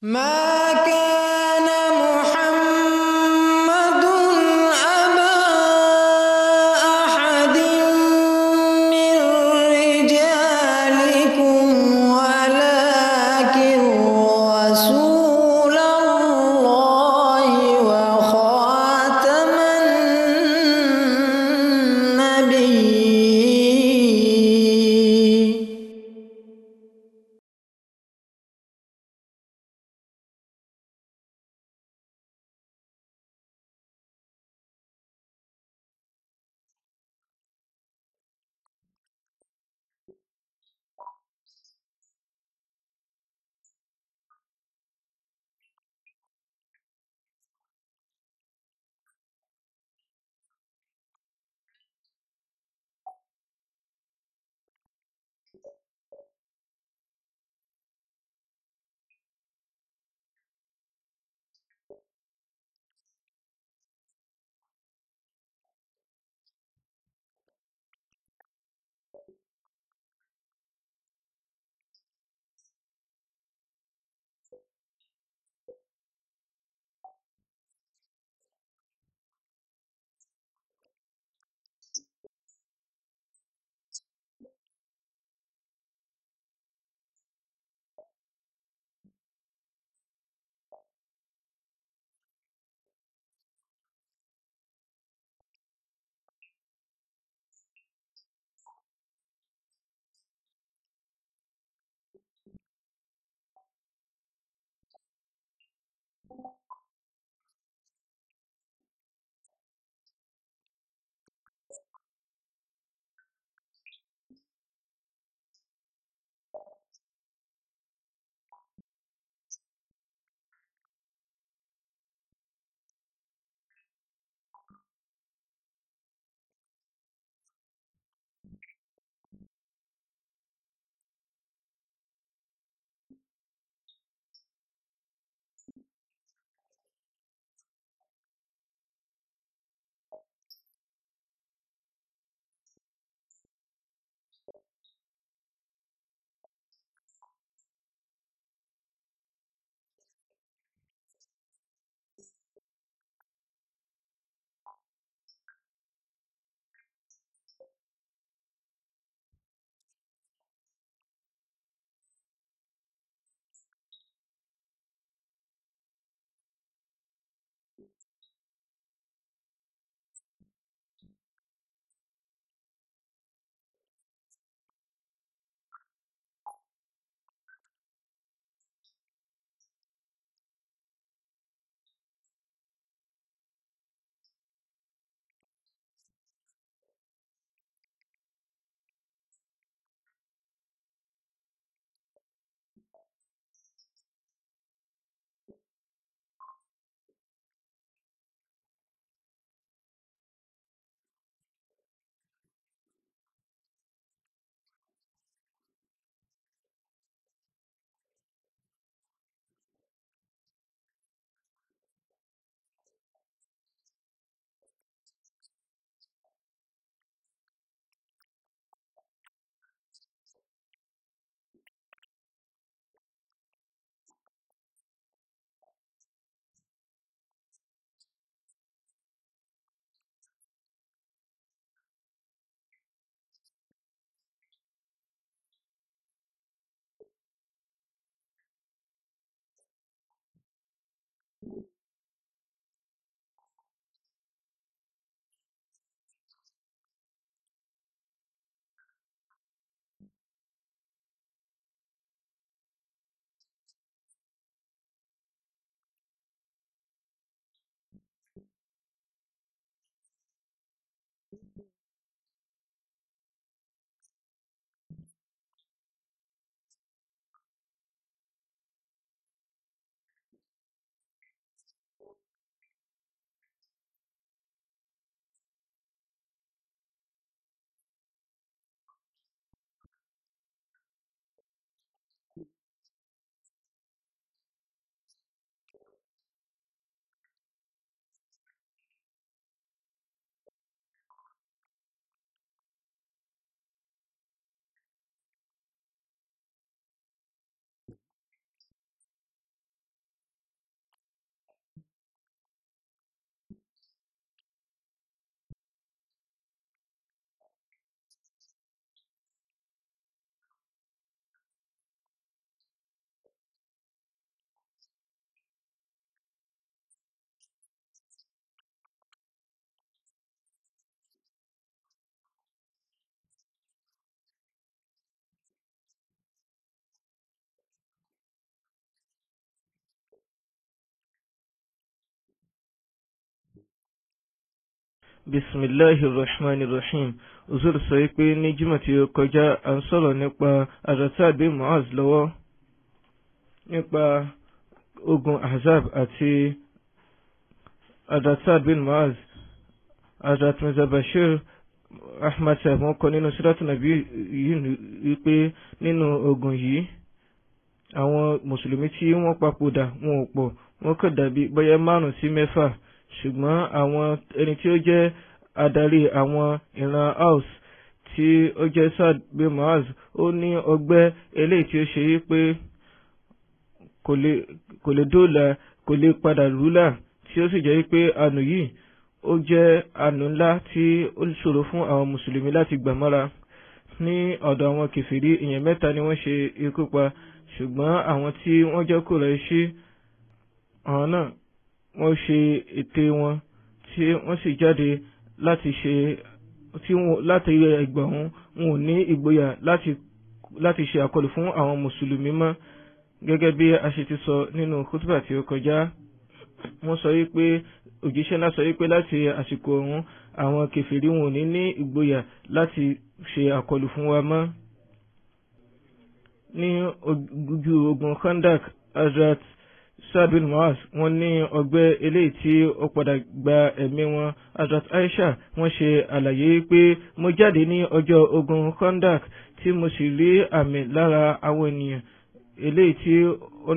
ما كان محمد أبا أحد من رجالكم ولكن رسول الله وخاتم النبيين. Bismillahir Rahmanir Rahim. Uzur sọ pé ní Jímọ̀ tí ó kọjá à ń sọ̀rọ̀ nípa Sa'd bin Mu'az lọ́wọ́ nípa ogun Ahzab àti Sa'd bin Mu'az. Hazrat Mirza Bashir Ahmad Sahib wọ́n kọ nínú Siratul Nabi yìí wípé nínú ogun yìí àwọn mùsùlùmí tí wọ́n papòdà wọn ò pọ̀, wọ́n kò dàbí bóyá 5 sí 6, ṣùgbọ́n àwọn ẹni tí ó jẹ́ adarí àwọn ìran Aus tí ó jẹ́ Sa'd bin Mu'az ó ní ọgbẹ́ eléyìí tí ó ṣe yí pé kò lè dóòlà, kò lè padà rúlà, tí ó sì jẹ́ wípé àánú yìí ó jẹ́ àánú ńlá tí ó ṣòro fún àwọn mùsùlùmí láti gbà mọ́ra. Ní ọ̀dọ̀ àwọn kèfèrí èèyàn 3 ni wọ́n ṣe ikú pa, ṣùgbọ́n àwọn tí wọ́n jẹ́ Kùráìṣì àwọn náà wọ́n ṣe ète wọn tí wọ́n sì jáde láti ẹgbà wọn ò ní ìgboyà láti ṣe àkọlù fún àwọn mùsùlùmí mọ́. Gẹ́gẹ́ bí a ṣe ti sọ nínú kútùbà tí ó kọjá, wọ́n sọ wípé òjíṣẹ́ náà sọ wípé láti àsìkò ọ̀hún àwọn kèfèrí wọn ò ní ìgboyà láti ṣe àkọlù fún wa mọ́. Ní ojú ogun Khandak, Hazrat Sa'd bin Mu'az wọ́n ní ọgbẹ́ eléyìí tí ó padà gba ẹ̀mí wọn. Hazrat Aisha wọ́n ṣe àlàyé pé mo jáde ní ọjọ́ ogun Khandak tí mo sì rí àmì lára àwọn ènìyàn eléyìí tí ó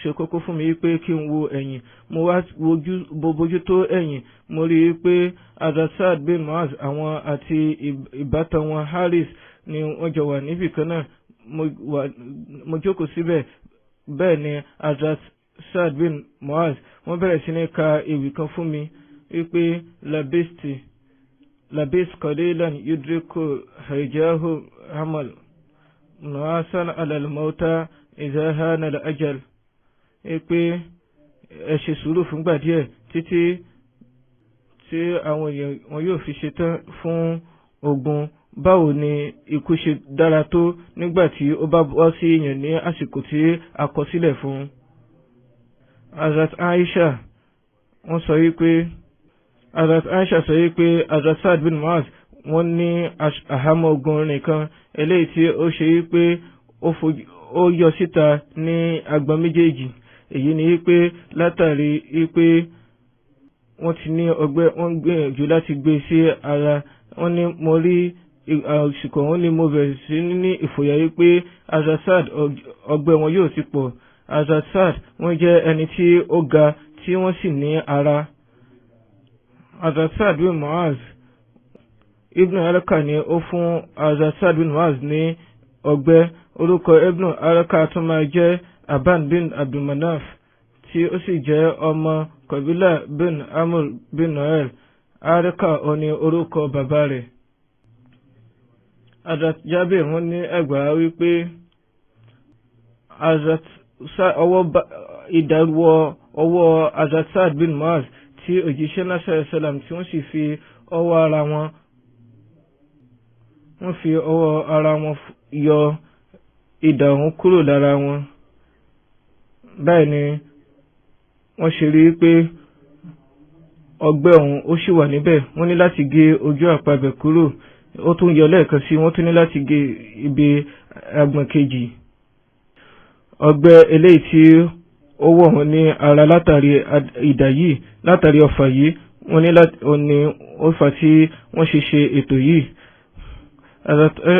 ṣe kókó fún mi pé kí n wo ẹ̀yìn. Mo wá bójú tó ẹ̀yìn, mo rí pé Hazrat Sa'd bin Mu'az àwọn àti ìbátan wọn Haris ni wọ́n jọ wà níbì kan náà. Mo jókòó síbẹ̀. Bẹ́ẹ̀ ni Hazrat Sa'd bin Mu'az wọ́n bẹ̀rẹ̀ sí ní ka ewì kan fún mi wípé labis qalilan yudriku hijahu hamal nuasan alal mauta idha hana al ajal. Wípé ẹ ṣe sùúrù fúngbà díẹ̀ títí tí àwọn èèyàn wọn yóò fi ṣetán fún ogun. Báwo ni ikú ṣe dára tó nígbà tí ó bá bọ́ sí èèyàn ní àsìkò tí a kọ sílẹ̀ fún. Hazrat Aisha sọ wípé Hazrat Sa'd bin Mu'az wọ́n ní àhámọ́ ogun nìkan eléyìí tí ó ṣe wípé ó yọ síta ní agbọn méjèèjì. Èyí ni wípé látàrí wípé wọ́n ti ní ọgbẹ́, wọ́n gbìyànjú láti gbé sí ara. Wọ́n ní mo rí àsìkò wọn ni mo bẹ̀rẹ̀ sí ní ìfòyà wípé Hazrat Sa'd ọgbẹ́ wọn yóò ti pọ̀. Hazrat Sa'd wọ́n jẹ́ ẹni tí ó ga tí wọ́n sì ní ara. Hazrat Sa'd bin Mu'az, Ibn Araka ni ó fún Hazrat Sa'd bin Mu'az ní ọgbẹ́. Orúkọ Ibn Araka tó máa jẹ́ Aban bin Abdulmanaf tí ó sì jẹ́ ọmọ Qabila bin Amr bin Noel. Araka ó ní orúkọ bàbá rẹ̀. Hazrat Jabir wọ́n ní ẹgbàá wípé ìdáwọ́ ọwọ́ Hazrat Sa'd bin Mu'az tí òjíṣẹ́ náà sàlám tí wọ́n sì fi ọwọ́ ara wọn yọ idà ọ̀hún kúrò lára wọn. Báyìí ni wọ́n ṣe rí pé ọgbẹ́ ọ̀hún ó ṣì wà níbẹ̀. Wọ́n ní láti gé ojú àpabẹ̀ kúrò. Ó tún yọ lẹ́ẹ̀kan sí, wọ́n tún ní láti gé ibi agbọ̀n kejì. Ọgbẹ́ eléyìí tí ó wọ̀ wọ́n ní ara látàrí idà yìí, látàrí ọfà yìí, wọ́n ní ó fà tí wọ́n ṣe ètò yìí.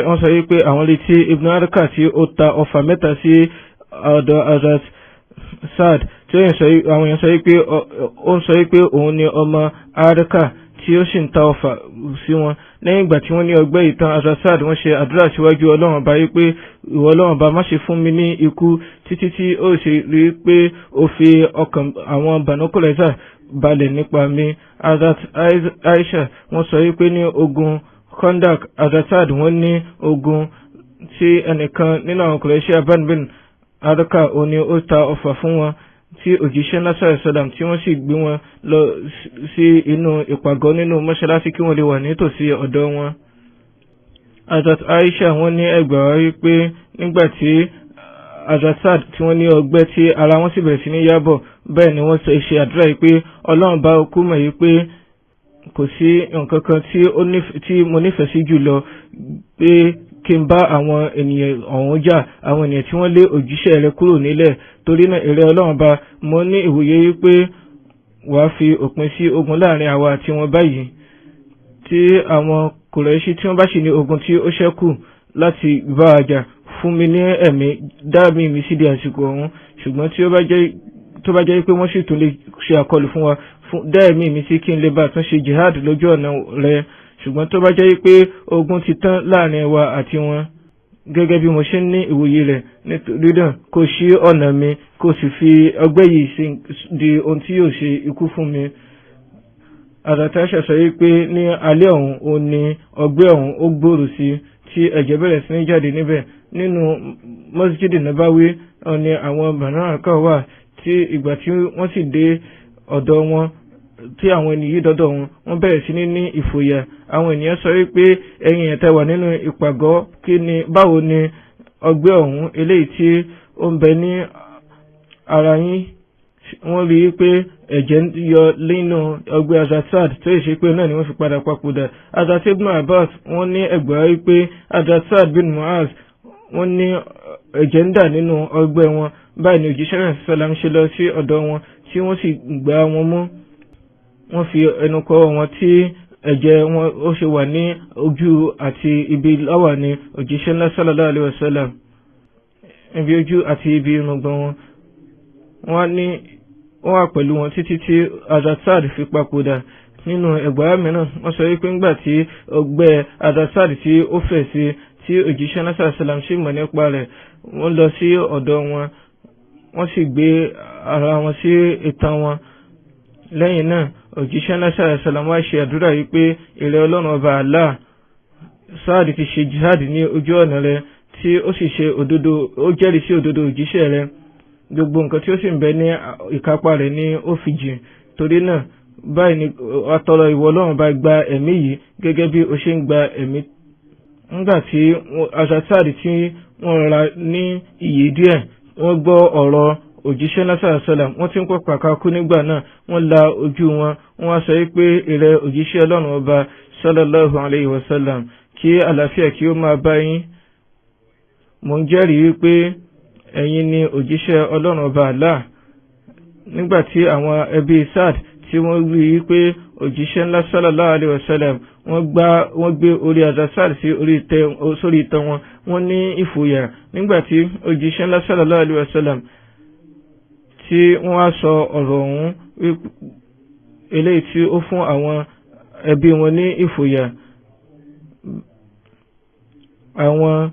Wọ́n sọ wípé àwọn retí Ibn Araka tí ó ta ọfà 3 sí ọ̀dọ̀ Hazrat Sa'd tí àwọn èèyàn sọ wípé ó ń sọ wípé òun ni ọmọ Araka tí ó sì ń ta ọfà sí wọn. Lẹ́yìn ìgbà tí wọ́n ní ọgbẹ́ ìtàn Hazrat Sa'd wọ́n ṣe àdúrà síwájú Ọlọ́run bá wípé ìwọ Ọlọ́run bá má ṣe fún mi ní ikú, títí tí ó ṣe rí pé ó fi ọkàn àwọn Banu Qurayza balẹ̀ nípa mi. Hazrat Aisha wọ́n sọ wípé ní ogun Khandak, Hazrat Sa'd wọ́n ní ogun tí ẹnìkan nínú àwọn Qurayshi Aban bin Araka ó ní ó ta ọfà fún wọn tí òjíṣẹ́ náà sàlám tí wọ́n sì gbé wọn lọ sí inú ìpàgọ́ nínú mọ́ṣáláṣí kí wọ́n lè wà nítòsí ọ̀dọ̀ wọn. Hazrat Aisha wọ́n ní ẹgbàá wípé nígbà tí Hazrat Sa'd tí wọ́n ní ọgbẹ́ tí ara wọn sì bẹ̀rẹ̀ sí ní yábọ̀, bẹ́ẹ̀ ni wọ́n ṣe àdúrà yìí pé Ọlọ́run bá kú mọ̀ yìí pé kò sí nǹkan kan tí mo nífẹ̀ẹ́ sí jùlọ pé kí n bá àwọn ènìyàn ọ̀hún jà, àwọn ènìyàn tí wọ́n lé òjíṣẹ́ rẹ̀ kúrò nílẹ̀. Torí náà ìrẹ́ Ọlọ́run bá, mo ní ìwòye wípé wàá fi òpin sí ogun láàrin àwa àti wọn báyìí. Tí àwọn Kùrẹ́ṣì tí wọ́n bá sì ní ogun tí ó ṣẹ́kù láti bá a jà, fún mi ní ẹ̀mí, dá mi sí di àsìkò ọ̀hún. Ṣùgbọ́n tí ó bá jẹ́ pé wọ́n sì tún lè ṣe àkọlù fún wa, dá ẹ̀mí mi sí kí n lè bá tún ṣe jihad lójú ọ̀nà rẹ̀. Ṣùgbọ́n tó bá jẹ́ pé ogun ti tán láàrin wa àti wọn, gẹ́gẹ́ bí mo ṣe ní ìwòye rẹ̀, nítorí náà kò sí ọ̀nà mi, kò sì fi ọgbẹ́ yìí di ohun tí yóò ṣe ikú fún mi. Àdàtà ṣàṣọ wípé ní alẹ́ ọ̀hún ó ní ọgbẹ́ ọ̀hún ó gbòòrò sí, tí ẹ̀jẹ̀ bẹ̀rẹ̀ sí ní jáde níbẹ̀. Nínú Masjid Nabawi ni àwọn bànáà kan wà, tí ìgbà tí wọ́n sì dé ọ̀dọ̀ wọn, tí àwọn ènìyàn dọ́dọ̀ wọn, wọ́n bẹ̀rẹ̀ sí ní ìfòyà. Àwọn ènìyàn sọ wípé ẹ̀yin ẹ̀tẹ́ wà nínú ìpàgọ́, báwo ni ọgbẹ́ ọ̀hún eléyìí tí ó ń bẹ ní ara yín? Wọ́n rí i pé ẹ̀jẹ̀ ń yọ nínú ọgbẹ́ Hazrat tó ṣe pé náà ni wọ́n fi padà papòdà. Hazrat Ibn Abbas wọ́n ní ẹgbàá wípé Hazrat bin Mu'az wọ́n ní ẹ̀jẹ̀ ń dà nínú ọgbẹ́ wọn. Báyìí ni òjíṣẹ́ náà sọ́lám ṣe lọ sí ọ̀dọ̀ wọn, tí wọ́n sì gbá wọn mú. Wọ́n fi ẹnu kọ wọn, tí ẹ̀jẹ̀ wọn ó ṣe wà ní ojú àti ibi láwà ní òjíṣẹ́ náà sallallahu alaihi wasallam, ibi ojú àti ibi irùngbọ̀n wọn. Wọ́n wà pẹ̀lú wọn títí tí Hazrat fi papòdà. Nínú ẹgbàá mìíràn wọ́n sọ wípé ńgbà tí ọgbẹ́ Hazrat tí ó fẹ̀ sí, tí òjíṣẹ́ náà sallallahu alaihi wasallam sì mọ̀ nípa rẹ̀, wọ́n lọ sí ọ̀dọ̀ wọn, wọ́n sì gbé ara wọn sí itan wọn. Lẹ́yìn náà òjíṣẹ́ náà sallallahu alaihi wasallam wá ṣe àdúrà wípé ìrẹ́ Ọlọ́run ọba Allah, Saad ti ṣe jihad ní ojú ọ̀nà rẹ̀, tí ó sì ṣe òdodo, ó jẹ́rìí sí òdodo òjíṣẹ́ rẹ̀. Gbogbo nǹkan tí ó sì ń bẹ ní ìkápá rẹ̀ ni ó fi jìn. Torí náà báyìí ni atọrọ ìwọ Ọlọ́run bá gba ẹ̀mí yìí gẹ́gẹ́ bí ó ṣe ń gba ẹ̀mí. Nígbà tí Hazrat tí wọ́n ra ní iyè díẹ̀, wọ́n gbọ́ ọ̀rọ̀ òjíṣẹ́ náà sallallahu alaihi wasallam, wọ́n ti ń pọ̀ pàkàkú nígbà náà, wọ́n la ojú wọn, wọ́n wá sọ wípé ìrẹ́ òjíṣẹ́ Ọlọ́run ọba sallallahu alaihi wasallam, kí àlàáfíà kí ó máa bá yín. Mo ń jẹ́rìí wípé ẹ̀yin ni òjíṣẹ́ Ọlọ́run ọba Allah. Nígbà tí àwọn ẹbí Saad tí wọ́n rí wípé òjíṣẹ́ ńlá sallallahu alaihi wasallam wọ́n gbé orí Hazrat sórí ìtàn wọn, wọ́n ní ìfòyà. Nígbà tí òjíṣẹ́ ńlá sallallahu alaihi wasallam tí wọ́n wá sọ ọ̀rọ̀ ọ̀hún eléyìí tí ó fún àwọn ẹbí wọn ní ìfòyà, àwọn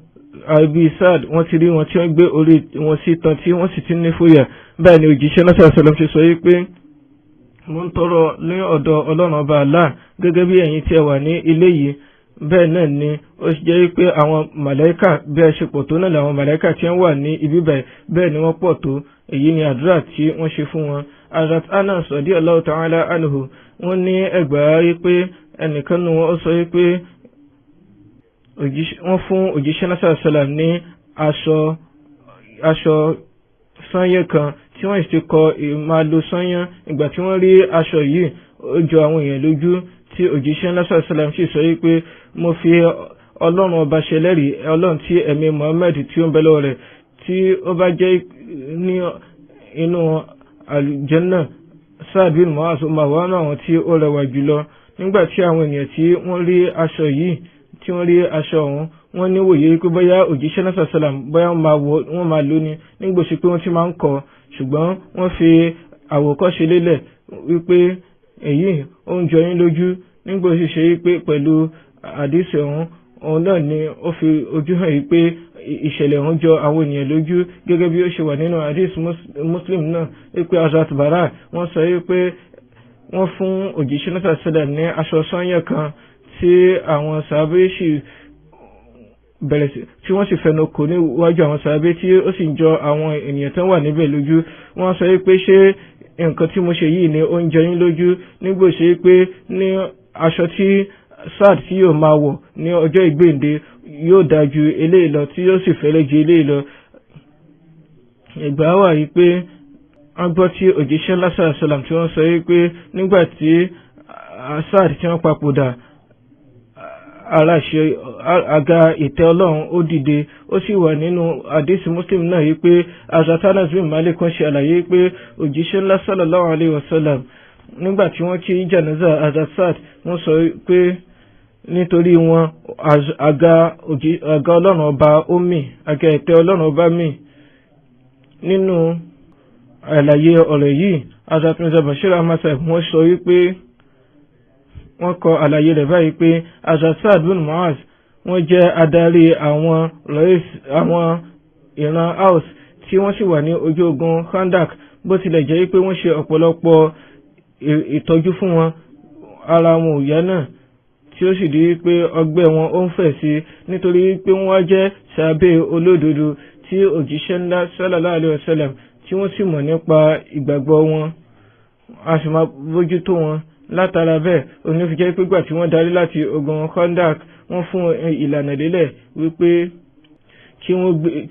ẹbí Saad wọ́n ti rí wọn tí wọ́n gbé orí wọn sí ìtàn tí wọ́n sì ti ní ìfòyà. Báyìí ni òjíṣẹ́ náà sallallahu alaihi wasallam ṣe sọ wípé mo ń tọrọ ní ọ̀dọ̀ Ọlọ́run ọba Allah, gẹ́gẹ́ bí ẹ̀yin tí ẹ wà ní ilé yìí, bẹ́ẹ̀ náà ni ó jẹ́ wípé àwọn màláíkà bí ẹ ṣe pọ̀ tó náà làwọn màláíkà tí wọ́n wà ní ibi bẹ́ẹ̀ ni wọ́n pọ̀ tó. Èyí ni àdúrà tí wọ́n ṣe fún wọn. Hazrat Anas radiyallahu ta'ala anhu wọ́n ní ẹgbàá wípé ẹnìkan nù wọ́n sọ wípé wọ́n fún òjíṣẹ́ náà sallallahu alaihi wasallam ní aṣọ sányẹ́ kan, tí wọ́n sì kọ máa lo sányán. Ìgbà tí wọ́n rí aṣọ yìí ó jọ àwọn èèyàn lójú, tí òjíṣẹ́ náà sallallahu alaihi wasallam sì sọ wípé mo fi Ọlọ́run ọba ṣẹlẹ́rìí, Ọlọ́run tí ẹ̀mí Muhammad tí ó ń bẹ lọ́wọ́ rẹ̀, tí ó bá jẹ́ ní inú àlùjánnà, Saad bin Mu'az máa wà náà àwọn tí ó rẹwà jùlọ. Nígbà tí àwọn ènìyàn tí wọ́n rí aṣọ yìí, tí wọ́n rí aṣọ ọ̀hún, wọ́n ní wòye pé bóyá òjíṣẹ́ náà sallallahu alaihi wasallam bóyá wọ́n máa lò ní nígbà tí pé wọ́n ti máa ń kọ́, ṣùgbọ́n wọ́n fi àwòkọ́ṣe lélẹ̀ wípé èyí ó ń jọ yín lójú. Nígbà tí ṣe wípé pẹ̀lú àdìsí ọ̀hún náà ni ó fi ojú hàn wípé ìṣẹ̀lẹ̀ ọ̀hún jọ àwọn ènìyàn lójú, gẹ́gẹ́ bí ó ṣe wà nínú àdìsí Muslim náà wípé Hazrat Bara wọ́n sọ wípé wọ́n fún òjíṣẹ́ náà sallallahu alaihi wasallam ní aṣọ sányẹ̀ kan, tí àwọn sàábé sì bẹ̀rẹ̀ sí tí wọ́n sì fẹnu kò níwájú àwọn sàábé, tí ó sì ń jọ àwọn ènìyàn tó wà níbẹ̀ lójú. Wọ́n sọ wípé ṣé nǹkan tí mo ṣe yìí ni ó ń jẹ yín lójú? Nígbò ṣe pé ní aṣọ tí Saad tí yóò máa wọ̀ ní ọjọ́ ìgbéǹde yóò dájú eléyìí lọ, tí yóò sì fẹ́lẹ́ ju eléyìí lọ. Ìgbà wà yìí pé wọ́n gbọ́ tí òjíṣẹ́ sallallahu alaihi wasallam tí wọ́n sọ wípé nígbà tí Saad tí wọ́n papòdà aláṣẹ àga ìtẹ́ Ọlọ́run ó dìde. Ó sì wà nínú àdísì Muslim náà yìí pé Hazrat Anas bin Malik kan ṣe àlàyé pé òjíṣẹ́ ńlá sallallahu alayhi wa sallam nígbà tí wọ́n kí janaza Hazrat Saad wọ́n sọ pé nítorí wọn àga Ọlọ́run ọba ó mì, àga ìtẹ́ Ọlọ́run ọba mì. Nínú àlàyé ọ̀rọ̀ yìí Hazrat Mirza Bashir Ahmad Sahib wọ́n sọ wípé wọ́n kọ àlàyé rẹ̀ báyìí pé Hazrat Saad bin Muaz wọ́n jẹ́ adarí àwọn ìran Aus tí wọ́n sì wà ní ojú ogun Khandak. Bó tilẹ̀ jẹ́ pé wọ́n ṣe ọ̀pọ̀lọpọ̀ ìtọ́jú fún wọn, ara wọn ò yá náà, tí ó sì di pé ọgbẹ́ wọn ó ń fẹ̀ sí nítorí pé wọ́n wá jẹ́ sàábé olódodo tí òjíṣẹ́ ńlá sallallahu alaihi wasallam tí wọ́n sì mọ̀ nípa ìgbàgbọ́ wọn, a sì máa bójútó wọn. Látara bẹ́ẹ̀ òní fi jẹ́ pé gbà tí wọ́n darí láti ogun Khandak wọ́n fún ìlànà lélẹ̀ wípé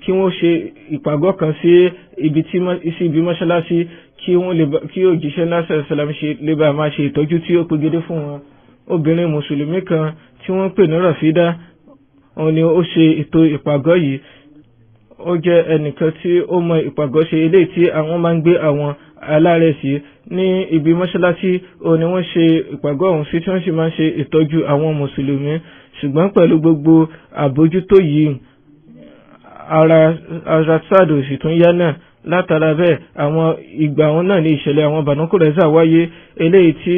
kí wọ́n ṣe ìpàgọ́ kan sí ibi mọ́ṣáláṣí kí òjíṣẹ́ ńlá sallallahu alaihi wasallam lè bá máa ṣe ìtọ́jú tí ó pegedé fún wọn. Obìnrin mùsùlùmí kan tí wọ́n pè ní Rafida òun ni ó ṣe ètò ìpàgọ́ yìí. Ó jẹ́ ẹnìkan tí ó mọ ìpàgọ́ ṣe, eléyìí tí àwọn máa ń gbé àwọn aláàrẹ̀ sí ní ibi mọ́ṣáláṣí. Òun ni wọ́n ṣe ìpàgọ́ ọ̀hún sí tí wọ́n sì máa ń ṣe ìtọ́jú àwọn mùsùlùmí. Ṣùgbọ́n pẹ̀lú gbogbo àbójútó yìí ara Saad sì tún yá náà. Látara bẹ́ẹ̀ àwọn ìgbà wọn náà ní ìṣẹ̀lẹ̀ àwọn Banu Qurayza wáyé, eléyìí tí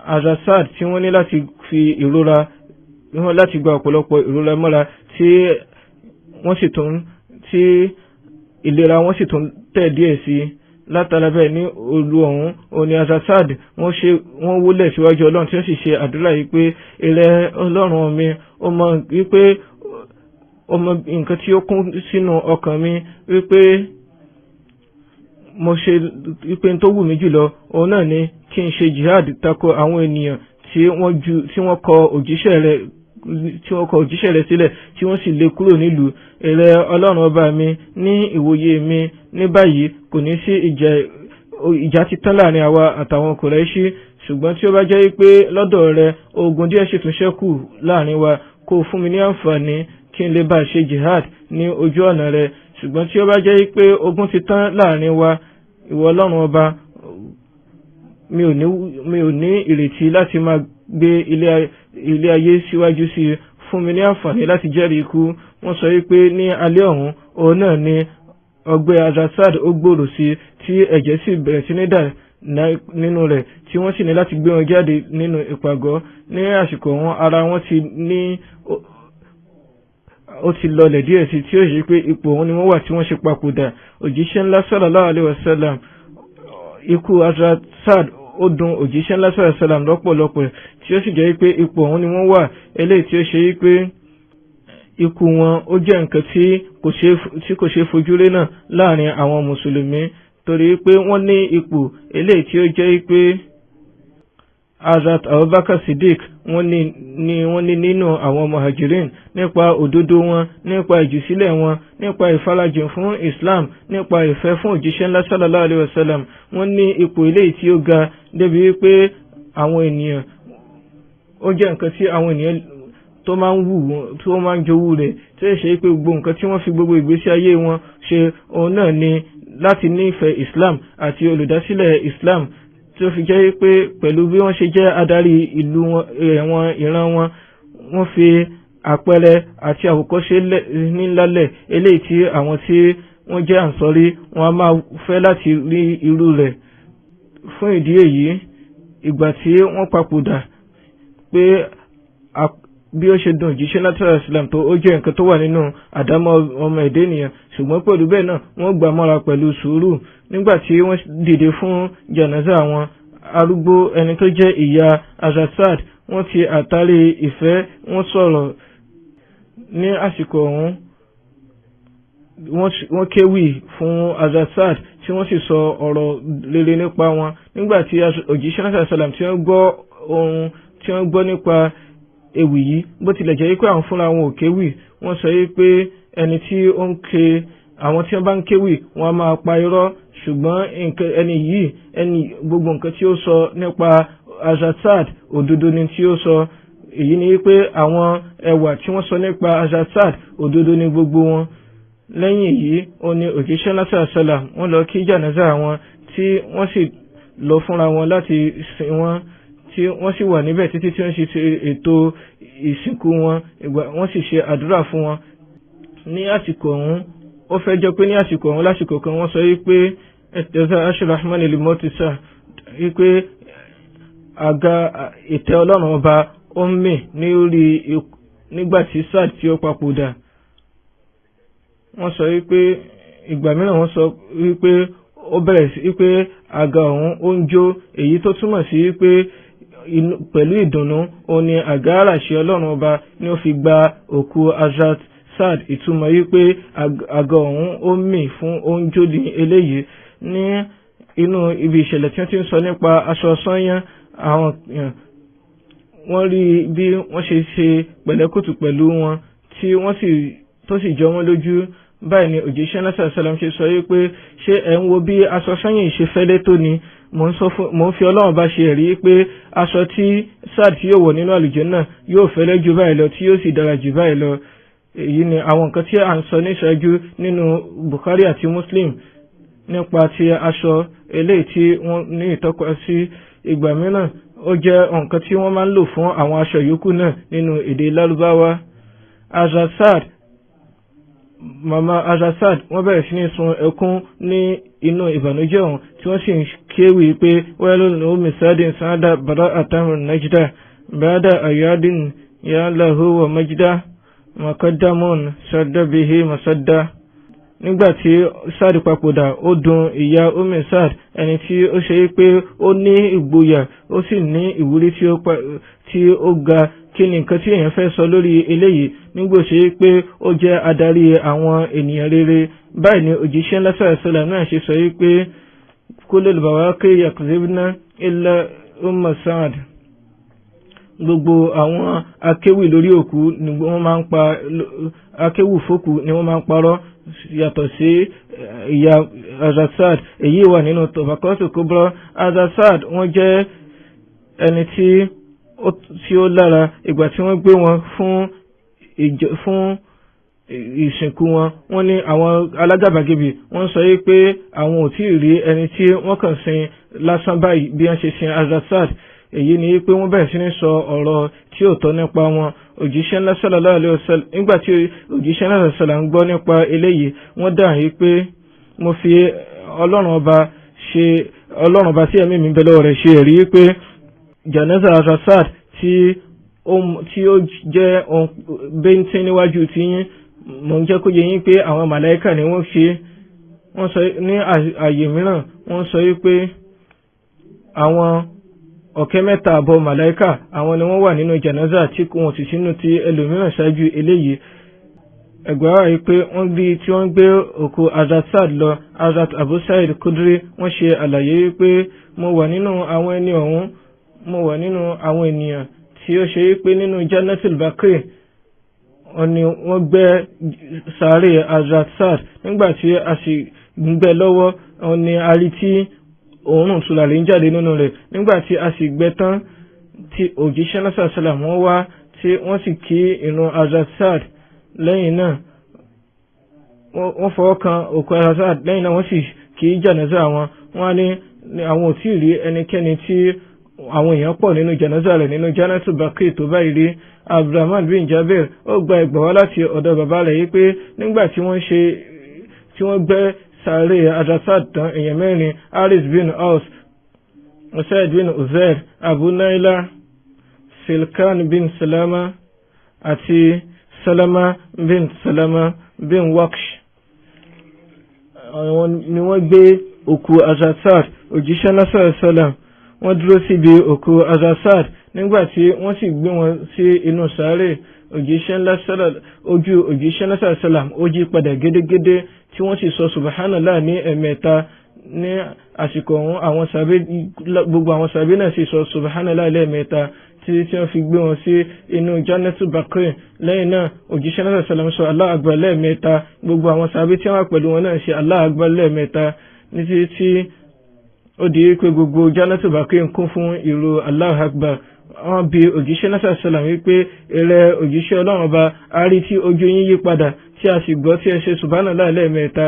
Hazrat Saad tí wọ́n ní láti fi ìrora wọn láti gba ọ̀pọ̀lọpọ̀ ìrora mọ́ra tí ìlera wọn sì tún tẹ̀ díẹ̀ sí. Látara bẹ́ẹ̀ ní olú ọ̀hún òní Hazrat Saad wọ́n wólẹ̀ síwájú Ọlọ́run tí wọ́n sì ṣe àdúrà yìí pé ìrẹ́ Ọlọ́run mi ó mọ wípé ó mọ nǹkan tí ó kún sínú ọkàn mi, wípé mo ṣe wípé tó wù mí jùlọ òun náà ni kí n ṣe jihad tako àwọn ènìyàn tí wọ́n kọ òjíṣẹ́ rẹ̀ sílẹ̀ tí wọ́n sì lé kúrò nílùú. Ìrẹ́ Ọlọ́run ọba mi, ní ìwòye mi ní báyìí kò ní sí ìjà títán láàrin àwa àtàwọn Kùráíṣì, ṣùgbọ́n tí ó bá jẹ́ pé lọ́dọ̀ rẹ ogun díẹ̀ sì tún ṣẹ́kù láàrin wa, kó fún mi ní àǹfààní kí n lè bá ṣe jihad ní ojú ọ̀nà rẹ. Ṣùgbọ́n tí ó bá jẹ́ pé ogun ti tán láàrin wa, ìwọ Ọlọ́run ọba, mi ò ní ìrètí láti máa gbé ilé ayé síwájú sí i, fún mi ní àǹfààní láti jẹ́rìí ikú. Wọ́n sọ wípé ní alẹ́ ọ̀hún òun náà ni ọgbẹ́ Hazrat Saad ó gbòòrò sí tí ẹ̀jẹ̀ sì bẹ̀rẹ̀ sí ní dà nínú rẹ̀, tí wọ́n sì ní láti gbé wọn jáde nínú ìpàgọ́. Ní àsìkò wọn ara wọn ó ti lọlẹ̀ díẹ̀ sí, tí ó ṣe pé ipò wọn ni wọ́n wà tí wọ́n ṣe papòdà. Òjíṣẹ́ ńlá sallallahu alaihi wasallam, ikú Hazrat Saad ó dùn òjíṣẹ́ ńlá sallallahu alaihi wasallam lọ́pọ̀lọpọ̀, tí ó sì jẹ́ pé ipò wọn ni wọ́n wà, eléyìí tí ó ṣe pé ikú wọn ó jẹ́ nǹkan tí kò ṣe fojú rí náà láàrin àwọn mùsùlùmí, torí pé wọ́n ní ipò eléyìí tí ó jẹ́ pé Hazrat Abubakar Siddiq wọ́n ní nínú àwọn Muhajirin, nípa òdodo wọn, nípa ìjùsílẹ̀ wọn, nípa ìfarajìn fún Islam, nípa ìfẹ́ fún òjíṣẹ́ ńlá sallallahu alaihi wasallam. Wọ́n ní ipò eléyìí tí ó ga débi wípé àwọn ènìyàn, ó jẹ́ nǹkan tí àwọn ènìyàn tó máa ń wù wọn, tó máa ń jowú rẹ̀, tí ó ṣe pé gbogbo nǹkan tí wọ́n fi gbogbo ìgbésí ayé wọn ṣe òun náà ni láti nífẹ̀ẹ́ Islam àti olùdásílẹ̀ Islam, tí ó fi jẹ́ pé pẹ̀lú bí wọ́n ṣe jẹ́ adarí ìlú wọn ìran wọn, wọ́n fi àpẹẹrẹ àti àwòkọ́ṣe nílálẹ̀ eléyìí tí àwọn tí wọ́n jẹ́ ànsọ́rí wọn a máa fẹ́ láti rí irú rẹ̀. Fún ìdí èyí, ìgbà tí wọ́n papòdà pé bí ó ṣe dùn òjíṣẹ́ látara Islam tó, ó jẹ́ nǹkan tó wà nínú àdámọ́ ọmọ ẹ̀dá ènìyàn, ṣùgbọ́n pẹ̀lú bẹ́ẹ̀ náà wọ́n gbà mọ́ra pẹ̀lú sùúrù. Nígbà tí wọ́n dìde fún janaza wọn, arúgbó ẹni tó jẹ́ ìyá Hazrat Saad, wọ́n ti àtàrí ìfẹ́ wọ́n sọ̀rọ̀ ní àsìkò ọ̀hún. Wọ́n kéwì fún Hazrat Saad tí wọ́n sì sọ ọ̀rọ̀ rere nípa wọn. Nígbà tí òjíṣẹ́ látara Islam tí wọ́n gbọ́ nípa ewì yìí, bó tilẹ̀ jẹ́ pé àwọn fúnra wọn ò kéwì, wọ́n sọ pé ẹni tí ó ń ké, àwọn tí wọ́n bá ń kéwì wọ́n á máa pa irọ́, ṣùgbọ́n ẹni gbogbo nǹkan tí ó sọ nípa Hazrat Saad òdodo ni tí ó sọ. Èyí ni wípé àwọn ẹwà tí wọ́n sọ nípa Hazrat Saad òdodo ni gbogbo wọn. Lẹ́yìn èyí ó ní òjíṣẹ́ lásà sálà wọ́n lọ kí jánásà wọn tí wọ́n sì lọ fúnra wọn láti sin wọn, tí wọ́n sì wà níbẹ̀ títí tí wọ́n sì ṣe ètò ìsìnkú wọn, wọ́n sì ṣe àdúrà fún wọn. Ní àsìkò ọ̀hún ó fẹ́ jẹ́ pé ní àsìkò ọ̀hún lásìkò kan wọ́n sọ wípé ẹ̀tẹ́sà aṣọ́rahman elimotisa wípé àga ìtẹ́ ọlọ́run ọba ó ń mì ní orí nígbàtí Saad tí ó papòdà. Wọ́n sọ wípé ìgbà mìíràn wọ́n sọ wípé ó bẹ̀rẹ̀ sí wípé àga ọ̀hún ó ń jó, èyí tó túmọ̀ sí wípé pẹ̀lú ìdùnnú ó ní àga àràṣẹ ọlọ́run ọba ni ó fi gba òkú Hazrat Saad. Ìtumọ̀ wípé àga ọ̀hún ó mì fún oúnjẹ ní eléyìí. Ní inú ibi ìṣẹ̀lẹ̀ tí wọ́n ti ń sọ nípa aṣọ sányán, àwọn wọ́n rí bí wọ́n ṣe ṣe pẹ̀lẹ́kùtù pẹ̀lú wọn tí wọ́n sì jọ wọ́n lójú. Báyìí ni òjíṣẹ́ náà sàlám ṣe sọ wípé ṣé ẹ̀ ń wo bí aṣọ sányán ṣe fẹ́lẹ́ tó ni, mo ń fi Ọlọ́run bá ṣe ẹ̀rí pé aṣọ tí Saad tí yóò wọ̀ nínú àlùjánnà yóò fẹ́lẹ́ jù báyìí lọ, tí yóò sì dára jù báyìí lọ. Èyí ni àwọn nǹkan tí a ń sọ ní ìṣáájú nínú Bukhari àti Muslim nípa ti aṣọ eléyìí tí wọ́n ní ìtọ́ka sí. Ìgbà mìíràn ó jẹ́ nǹkan tí wọ́n máa ń lò fún àwọn aṣọ yòókù náà nínú èdè Lárúbáwá. Mama Hazrat Saad wọ́n bẹ̀rẹ̀ sí ní sun ẹkún ní inú ìbànújẹ́ ọ̀hún tí wọ́n sì ń kéwì pé wailun li ummi Saadin Saada bara'atan najda ba'da ayadin ya lahu wa majda maqaddamun sadda bihi masadda. Nígbàtí Saad papòdà ó dùn ìyá ummi Saad, ẹni tí ó ṣe pé ó ní ìgboyà ó sì ní ìwúrí tí ó ga. Kí ni nǹkan tí èèyàn fẹ́ sọ lórí eléyìí nígbò ṣe pé ó jẹ́ adarí àwọn ènìyàn rere. Báyìí ni òjíṣẹ́ lásà sálàm náà ṣe sọ wípé kullul bawaqi yakzibna illa umma Saad. Gbogbo àwọn akéwì lórí òkú ni wọ́n máa ń pa, akéwì fókù ni wọ́n máa ń parọ́ yàtọ̀ sí ìyá Hazrat Saad. Èyí wà nínú Tabaqatul Kubra. Hazrat Saad wọ́n jẹ́ ẹni tí ó lára. Ìgbà tí wọ́n gbé wọn fún ìsìnkú wọn, wọ́n ní àwọn alágàbàgebè wọ́n sọ pé àwọn ò tí ì rí ẹni tí wọ́n kàn sin lásán báyìí bí wọ́n ṣe sin Hazrat Saad. Èyí ni pé wọ́n bẹ̀rẹ̀ sí ní sọ ọ̀rọ̀ tí ó tọ́ nípa wọn. Òjíṣẹ́ ńlá sallallahu alaihi wasallam nígbà tí òjíṣẹ́ ńlá sallallahu ń gbọ́ nípa eléyìí, wọ́n dáhùn yìí pé mo fi ọlọ́run ọba tí ẹ̀mí mi bẹ lọ́wọ́ rẹ̀ ṣe ẹ̀rí pé janaza Hazrat Saad tí ó jẹ́ bẹ́ntín níwájú tí yín, mo ń jẹ́ kó yé yín pé àwọn màláíkà ni wọ́n ṣe. Wọ́n sọ ní àyè mìíràn, wọ́n sọ wípé àwọn ọ̀kẹ́ mẹ́ta àbọ̀ màláíkà àwọn ni wọ́n wà nínú janaza tí wọ́n sì sínú ti ẹlòmíràn ṣáájú eléyìí. Ẹgbẹ́ wà yìí pé wọ́n tí wọ́n gbé òkú Hazrat Saad lọ, Hazrat Abu Sa'id Khudri wọ́n ṣe àlàyé wípé mo wà nínú àwọn ẹni ọ̀hún, mo wà nínú àwọn ènìyàn tí ó ṣe wípé nínú Jannatul Baqi ni wọ́n gbẹ́ sàárè Hazrat Saad. Nígbàtí a sì gbẹ́ lọ́wọ́ ni a rí tí òórùn tùràrí ń jáde nínú rẹ̀. Nígbàtí a sì gbẹ́ tán tí òjíṣẹ́ náà sàlám wọ́n wá tí wọ́n sì kí ìrun Hazrat Saad. Lẹ́yìn náà wọ́n fọwọ́ kan òkú Hazrat Saad, lẹ́yìn náà wọ́n sì kí jánásà wọn. Wọ́n ní àwọn ò tí ì rí ẹnikẹ́ni tí àwọn èèyàn pọ̀ nínú jánásà rẹ̀ nínú Jannatul Baqi tó báyìí rí. Abdurrahman bin Jabir ó gba ẹgbà wá láti ọ̀dọ̀ bàbá rẹ̀ yìí pé nígbà tí wọ́n gbẹ́ sàárè Hazrat Saad tán, èèyàn mẹ́rin, Haris bin Aus, Usaid bin Uzair, Abu Naila, Silkan bin Salama àti Salama bin Waqsh, àwọn ni wọ́n gbé òkú Hazrat Saad. Òjíṣẹ́ náà sálàm wọ́n dúró síbi òkú Hazrat Saad. Nígbàtí wọ́n sì gbé wọn sí inú sàárè, ojú òjíṣẹ́ náà sálàm ó yí padà gédégédé tí wọ́n sì sọ subhanallah ní ẹ̀mẹ́ta. Ní àsìkò ọ̀hún gbogbo àwọn sàbí náà sì sọ subhanallah lẹ́ẹ̀mẹ́ta tí wọ́n fi gbé wọn sí inú Jannatul Baqi. Lẹ́yìn náà òjíṣẹ́ náà sálàm sọ Allahu Akbar lẹ́ẹ̀mẹ́ta, gbogbo àwọn sàbí tí wọ́n pẹ̀lú wọn náà ṣe Allahu Akbar lẹ́ẹ̀mẹ́ta. nítorí tí ó di pé gbogbo Jannatul Baqi ń kún fún ìró Allahu Akbar. Wọ́n bi òjíṣẹ́ náà sàlám wípé eré òjíṣẹ́ Ọlọ́run ọba a rí tí ojú yín yí padà tí a sì gbọ́ tí ẹ ṣe subhanallah lẹ́ẹ̀mẹ́ta,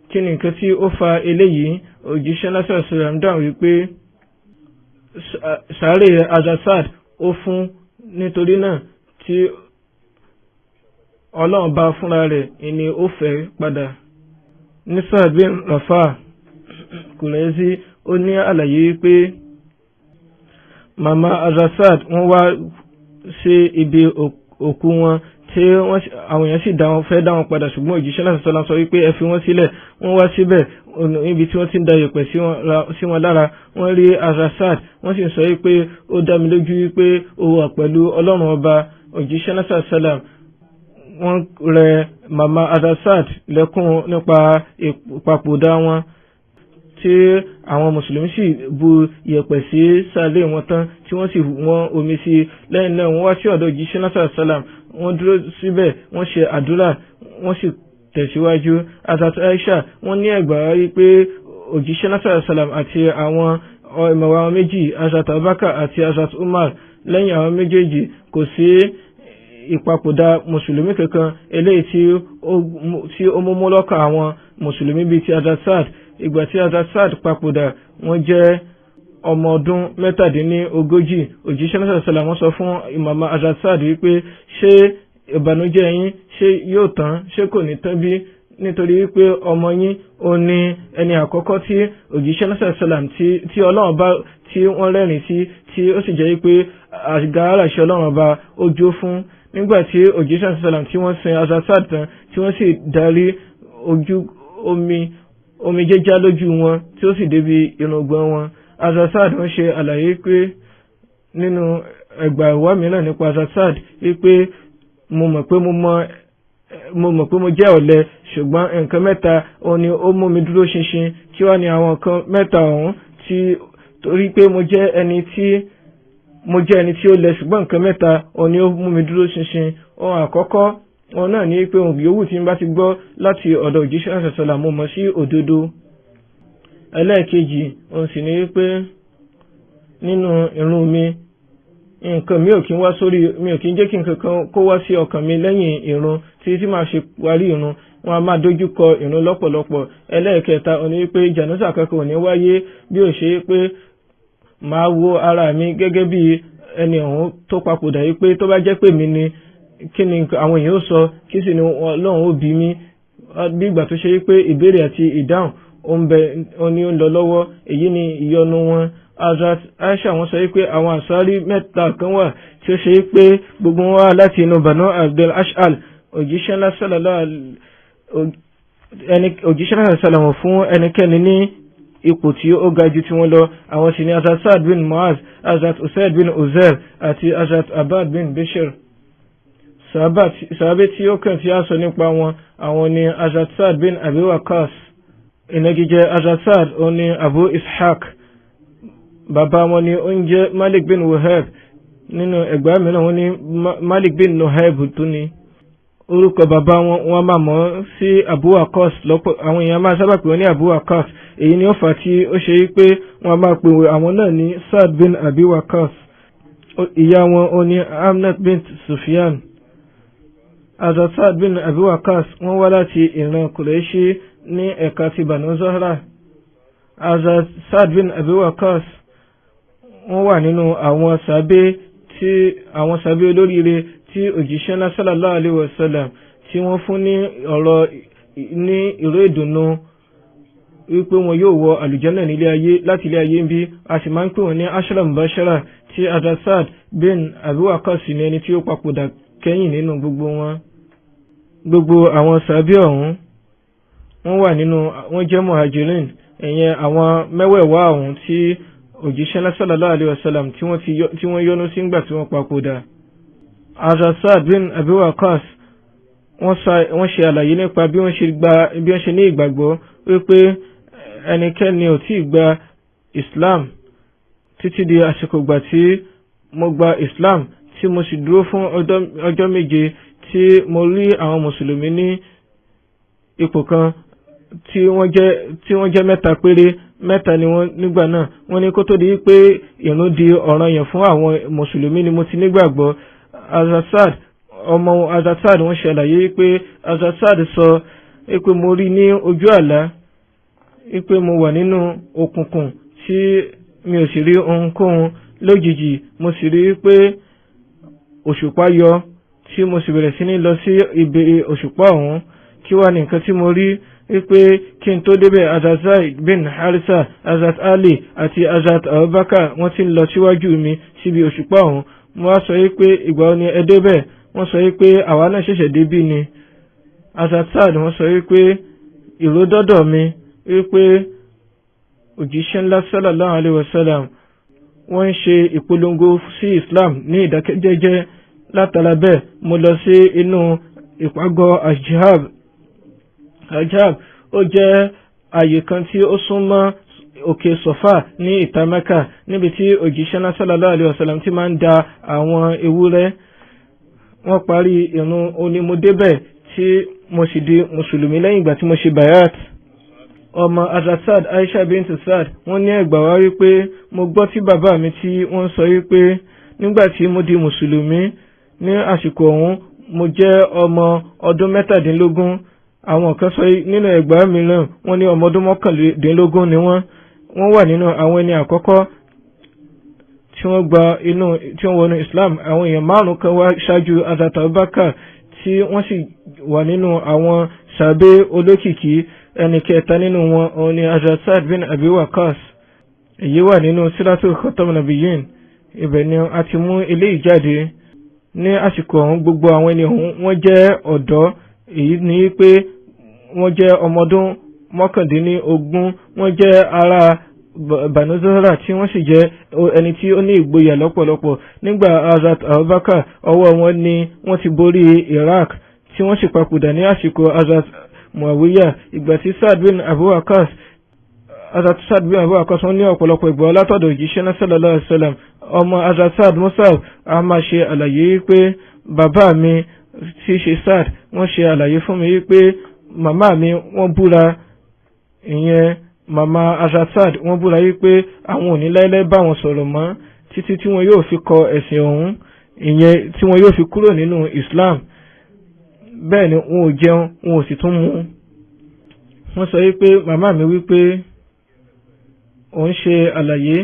kí ni nǹkan tí ó fa eléyìí? Òjíṣẹ́ náà sàlám dáhùn wípé sàárè Azad ó fún, nítorí náà tí Ọlọ́run bá fúnra rẹ̀ ni ó fẹ́ padà. Ní Sa'd bin Rafa Qurayzi ó ní àlàyé wípé màmá Azad wọ́n wá sí ibi òkú wọn tí àwọn èèyàn sì fẹ́ dá wọn padà, ṣùgbọ́n òjíṣẹ́ náà sọ́lá sọ wípé ẹ fi wọ́n sílẹ̀. Wọ́n wá síbẹ̀ níbi tí wọ́n ti ń da yẹ̀pẹ̀ sí wọn lára, wọ́n rí Azad, wọ́n sì sọ wípé ó dá mi lójú wípé ó wà pẹ̀lú Ọlọ́run ọba. Òjíṣẹ́ náà sọ́lá wọ́n rẹ màmá Azad lẹ́kún nípa ìpapòdà wọn, tí àwọn mùsùlùmí sì bu yẹ̀pẹ̀ sí sàlẹ̀ wọn tán tí wọ́n sì wọ́n omi sí. Lẹ́yìn náà wọ́n wá sí ọ̀dọ̀ òjíṣẹ́ náà sàlám, wọ́n dúró síbẹ̀, wọ́n ṣe àdúrà, wọ́n sì tẹ̀síwájú. Hazrat Aisha wọ́n ní ẹgbàá rí pé òjíṣẹ́ náà sàlám àti àwọn ìmọ̀wá wọn méjì, Hazrat Abubakar àti Hazrat Umar, lẹ́yìn àwọn méjèèjì kò sí ìpapòdà mùsùlùmí kankan eléyìí tí ó mú lọ́kàn àwọn mùsùlùmí bíi ti Hazrat Sa'd. Ìgbà tí Hazrat Sa'd papòdà wọ́n jẹ́ ọmọ ọdún 37. Òjíṣẹ́ náà sàlám wọ́n sọ fún màmá Hazrat Sa'd wípé ṣé ìbànújẹ́ yín ṣé yóò tán, ṣé kò ní tán bí? Nítorí wípé ọmọ yín ó ní ẹni àkọ́kọ́ tí òjíṣẹ́ náà sàlám tí Ọlọ́run bá tí wọ́n rẹ́rìn sí, tí ó sì jẹ́ wípé àga aláṣẹ Ọlọ́run ọba ó jó fún. Nígbà tí òjíṣẹ́ náà sàlám tí wọ́n sin Hazrat Sa'd tán, tí wọ́n sì darí ojú omi jẹ́já lójú wọn tí ó sì débi irùngbọ̀n wọn. Hazrat Sa'd wọ́n ṣe àlàyé pé nínú ẹgbà ìwá mìíràn nípa Hazrat Sa'd wípé mo mọ̀ pé mo jẹ́ ọ̀lẹ, ṣùgbọ́n nǹkan mẹ́ta òun ni ó mú mi dúró ṣinṣin. Kí wá ní àwọn nǹkan mẹ́ta ọ̀hún? Torí pé mo jẹ́ ẹni tí ó lẹ, ṣùgbọ́n nǹkan mẹ́ta òun ni ó mú mi dúró ṣinṣin. Ohun àkọ́kọ́ wọn náà ní pé ohun yòówù tí n bá ti gbọ́ láti ọ̀dọ̀ òjíṣẹ́ náà sọ̀sọ̀là mo mọ̀ sí òdodo. Ẹlẹ́ẹ̀kejì òun sì ní wípé nínú ìrun mi nǹkan mi ò kí ń jẹ́ kí nǹkan kan kó wá sí ọkàn mi lẹ́yìn ìrun tí màá ṣe parí ìrun. Wọn a máa dojú kọ ìrun lọ́pọ̀lọpọ̀. Ẹlẹ́ẹ̀kẹta òun ní wípé jànáza kankan ò ní wáyé bí ó ṣe pé màá wo ara mi gẹ́gẹ́ bí ẹni ọ̀hún tó papòdà wípé tó bá jẹ́ pé mi ni kí ni àwọn èèyàn ó sọ, kí sì ni Ọlọ́run ó bí mi. Bí ìgbà tó ṣe wípé ìbéèrè àti ìdáhùn ó ní ó ń lọ lọ́wọ́. Èyí ni ìyọnu wọn. Hazrat Aisha wọ́n sọ wípé àwọn àsárí mẹ́ta kan wà tí ó ṣe wípé gbogbo wọn wá láti inú Banu Abdul Ash'al. Òjíṣẹ́ náà sàlámù fún ẹnikẹ́ni ní ipò tí ó ga jù tí wọ́n lọ. Àwọn sì ni Hazrat Sa'd bin Mu'az, Hazrat Usaid bin Uzair àti Hazrat Abbad bin Bishr. Sàhábé tí ó kàn tí a sọ nípa wọn, àwọn ni Hazrat Sa'd bin Abi Waqqas. Ìnagijẹ Hazrat Sa'd ó ní Abu Ishaq. Bàbá wọn ni ó ń jẹ́ Malik bin Wahab. Nínú ẹgbàá mìíràn wọ́n ní Malik bin Nuhaib tó ní. Orúkọ bàbá wọn máa mọ̀ sí Abu Waqqas lọ́pọ̀. Àwọn èèyàn máa sábà pè wọ́n ní Abu Waqqas. Èyí ni ó fà tí ó ṣe pé wọ́n máa pè àwọn náà ní Sa'd bin Abi Waqqas. Ìyá wọn ó ní Amnat bint Sufyan. Hazrat Sa'd bin Abi Waqqas wọ́n wá láti ìran Qurayshi ní ẹ̀ka ti Banu Zuhra. Hazrat Sa'd bin Abi Waqqas wọ́n wà nínú àwọn sàbẹ́ olóríire tí òjíṣẹ́ náà sallallahu alaihi wasallam tí wọ́n fún ní ìró ìdùnnú wípé wọn yóò wọ àlùjánnà láti ilé ayé ń bí. A sì máa ń pè wọ́n ní ashra mubashara, tí Hazrat Sa'd bin Abi Waqqas ní ẹni tí ó papòdà kẹ́yìn nínú gbogbo wọn. Gbogbo àwọn sàbẹ́ ọ̀hún wọ́n jẹ́ muhajirin, ẹ̀yẹn àwọn mẹ́wẹ̀ẹ̀wá ọ̀hún tí òjíṣẹ́ náà sallallahu alaihi wasallam tí wọ́n yọ́nú sí ńgbà tí wọ́n papòdà. Hazrat Sa'd bin Abi Waqqas wọ́n ṣe àlàyé nípa bí wọ́n ṣe ní ìgbàgbọ́ wípé ẹnikẹ́ni ò tí gba Islam títí di àsìkò gbà tí mo gba Islam, tí mo sì dúró fún ọjọ́ méje tí mo rí àwọn mùsùlùmí ní ipò kan tí wọ́n jẹ́ mẹ́ta péré, mẹ́ta ni wọ́n nígbà náà. Wọ́n ní kó tó di pé ìrun di ọ̀ranyàn fún àwọn mùsùlùmí ni mo ti nígbàgbọ́. Azazad ọmọ Azazad wọ́n ṣàlàyé pé Azazad sọ pé mo rí ní ojú àlá pé mo wà nínú òkùnkùn tí mi ò sì rí ohunkóhun. Lójijì mo sì rí pé òṣùpá yọ tí mo sì bẹ̀rẹ̀ sí ní lọ sí ibi òṣùpá ọ̀hún. Kí wá ní nǹkan tí mo rí wípé kí n tó débẹ̀ Azazai bin Harisa, Azat Ali àti Azat Abubakar wọ́n ti ń lọ síwájú mi síbi òṣùpá ọ̀hún. Mo wá sọ wípé ìgbà wo ni ẹ débẹ̀? Wọ́n sọ wípé àwa náà ṣẹ̀ṣẹ̀ débí ni. Azat Saad wọ́n sọ wípé ìró dọ́dọ̀ mi wípé òjíṣẹ́ ńlá sallallahu alaihi wasallam wọ́n ń ṣe ìpolongo sí Islam ní ìdákẹ́jẹ́jẹ́. Látara bẹ́ẹ̀ mo lọ sí inú ìpàgọ́ Ajab. Ajab ó jẹ́ àyè kan tí ó súnmọ́ òkè Sọ̀fà ní ìta Mẹ́kà, níbi tí òjíṣẹ́ ńlá sallallahu alaihi wasallam ti máa ń da àwọn ewúrẹ́. Wọ́n parí ìrun onímọ̀débẹ̀ tí mo sì di mùsùlùmí lẹ́yìn ìgbà tí mo ṣe bayat. Ọmọ Azad Aisha bint Saad wọ́n ní ẹgbà wá wípé mo gbọ́ tí bàbá mi tí wọ́n sọ wípé nígbà tí mo di mùsùlùmí ní àsìkò ọ̀hún mo jẹ́ ọmọ ọdún 17. Àwọn kan sọ nínú ẹgbà mìíràn wọ́n ní ọmọ ọdún 19 ni wọ́n wà nínú àwọn ẹni àkọ́kọ́ tí wọ́n wọnú Islam. Àwọn èèyàn 5 kan wá ṣáájú Hazrat Abubakar tí wọ́n sì wà nínú àwọn sàbẹ́ olókìkí. Ẹni kẹta nínú wọn òun ni Hazrat Saad bin Abi Waqqas. Èyí wà nínú Siratul Khatamun Nabiyyin. Ibẹ̀ ni a ti mú ilé ìjáde. Ní àsìkò ọ̀hún gbogbo àwọn ẹni ọ̀hún wọ́n jẹ́ ọ̀dọ́. Èyí ni pé wọ́n jẹ́ ọmọdún 19. Wọ́n jẹ́ ará Banu Zuhra tí wọ́n sì jẹ́ ẹni tí ó ní ìgboyà lọ́pọ̀lọpọ̀. Nígbà Hazrat Abubakar ọwọ́ wọn ni wọ́n ti borí Iraq tí wọ́n sì papòdà ní àsìkò Hazrat Muawiya. Ìgbà tí Saad bin Abi Waqqas wọ́n ní ọ̀pọ̀lọpọ̀ ìgbà látọ̀dọ̀ òjíṣẹ́ náà sallallahu alaihi wasallam. Ọmọ Hazrat Saad Musab a máa ṣe àlàyé pé bàbá mi tí ṣe Saad wọ́n ṣe àlàyé fún mi pé màmá mi wọ́n búra, ìyẹn màmá Hazrat Saad wọ́n búra wípé àwọn ò ní láíláí bá wọn sọ̀rọ̀ mọ́ títí tí wọn yóò fi kọ ẹ̀sìn ọ̀hún, ìyẹn tí wọn yóò fi kúrò nínú Islam. Bẹ́ẹ̀ ni wọn ò jẹun wọn ò sì tún mu. Wọ́n sọ wípé màmá mi wípé òun ṣe àlàyé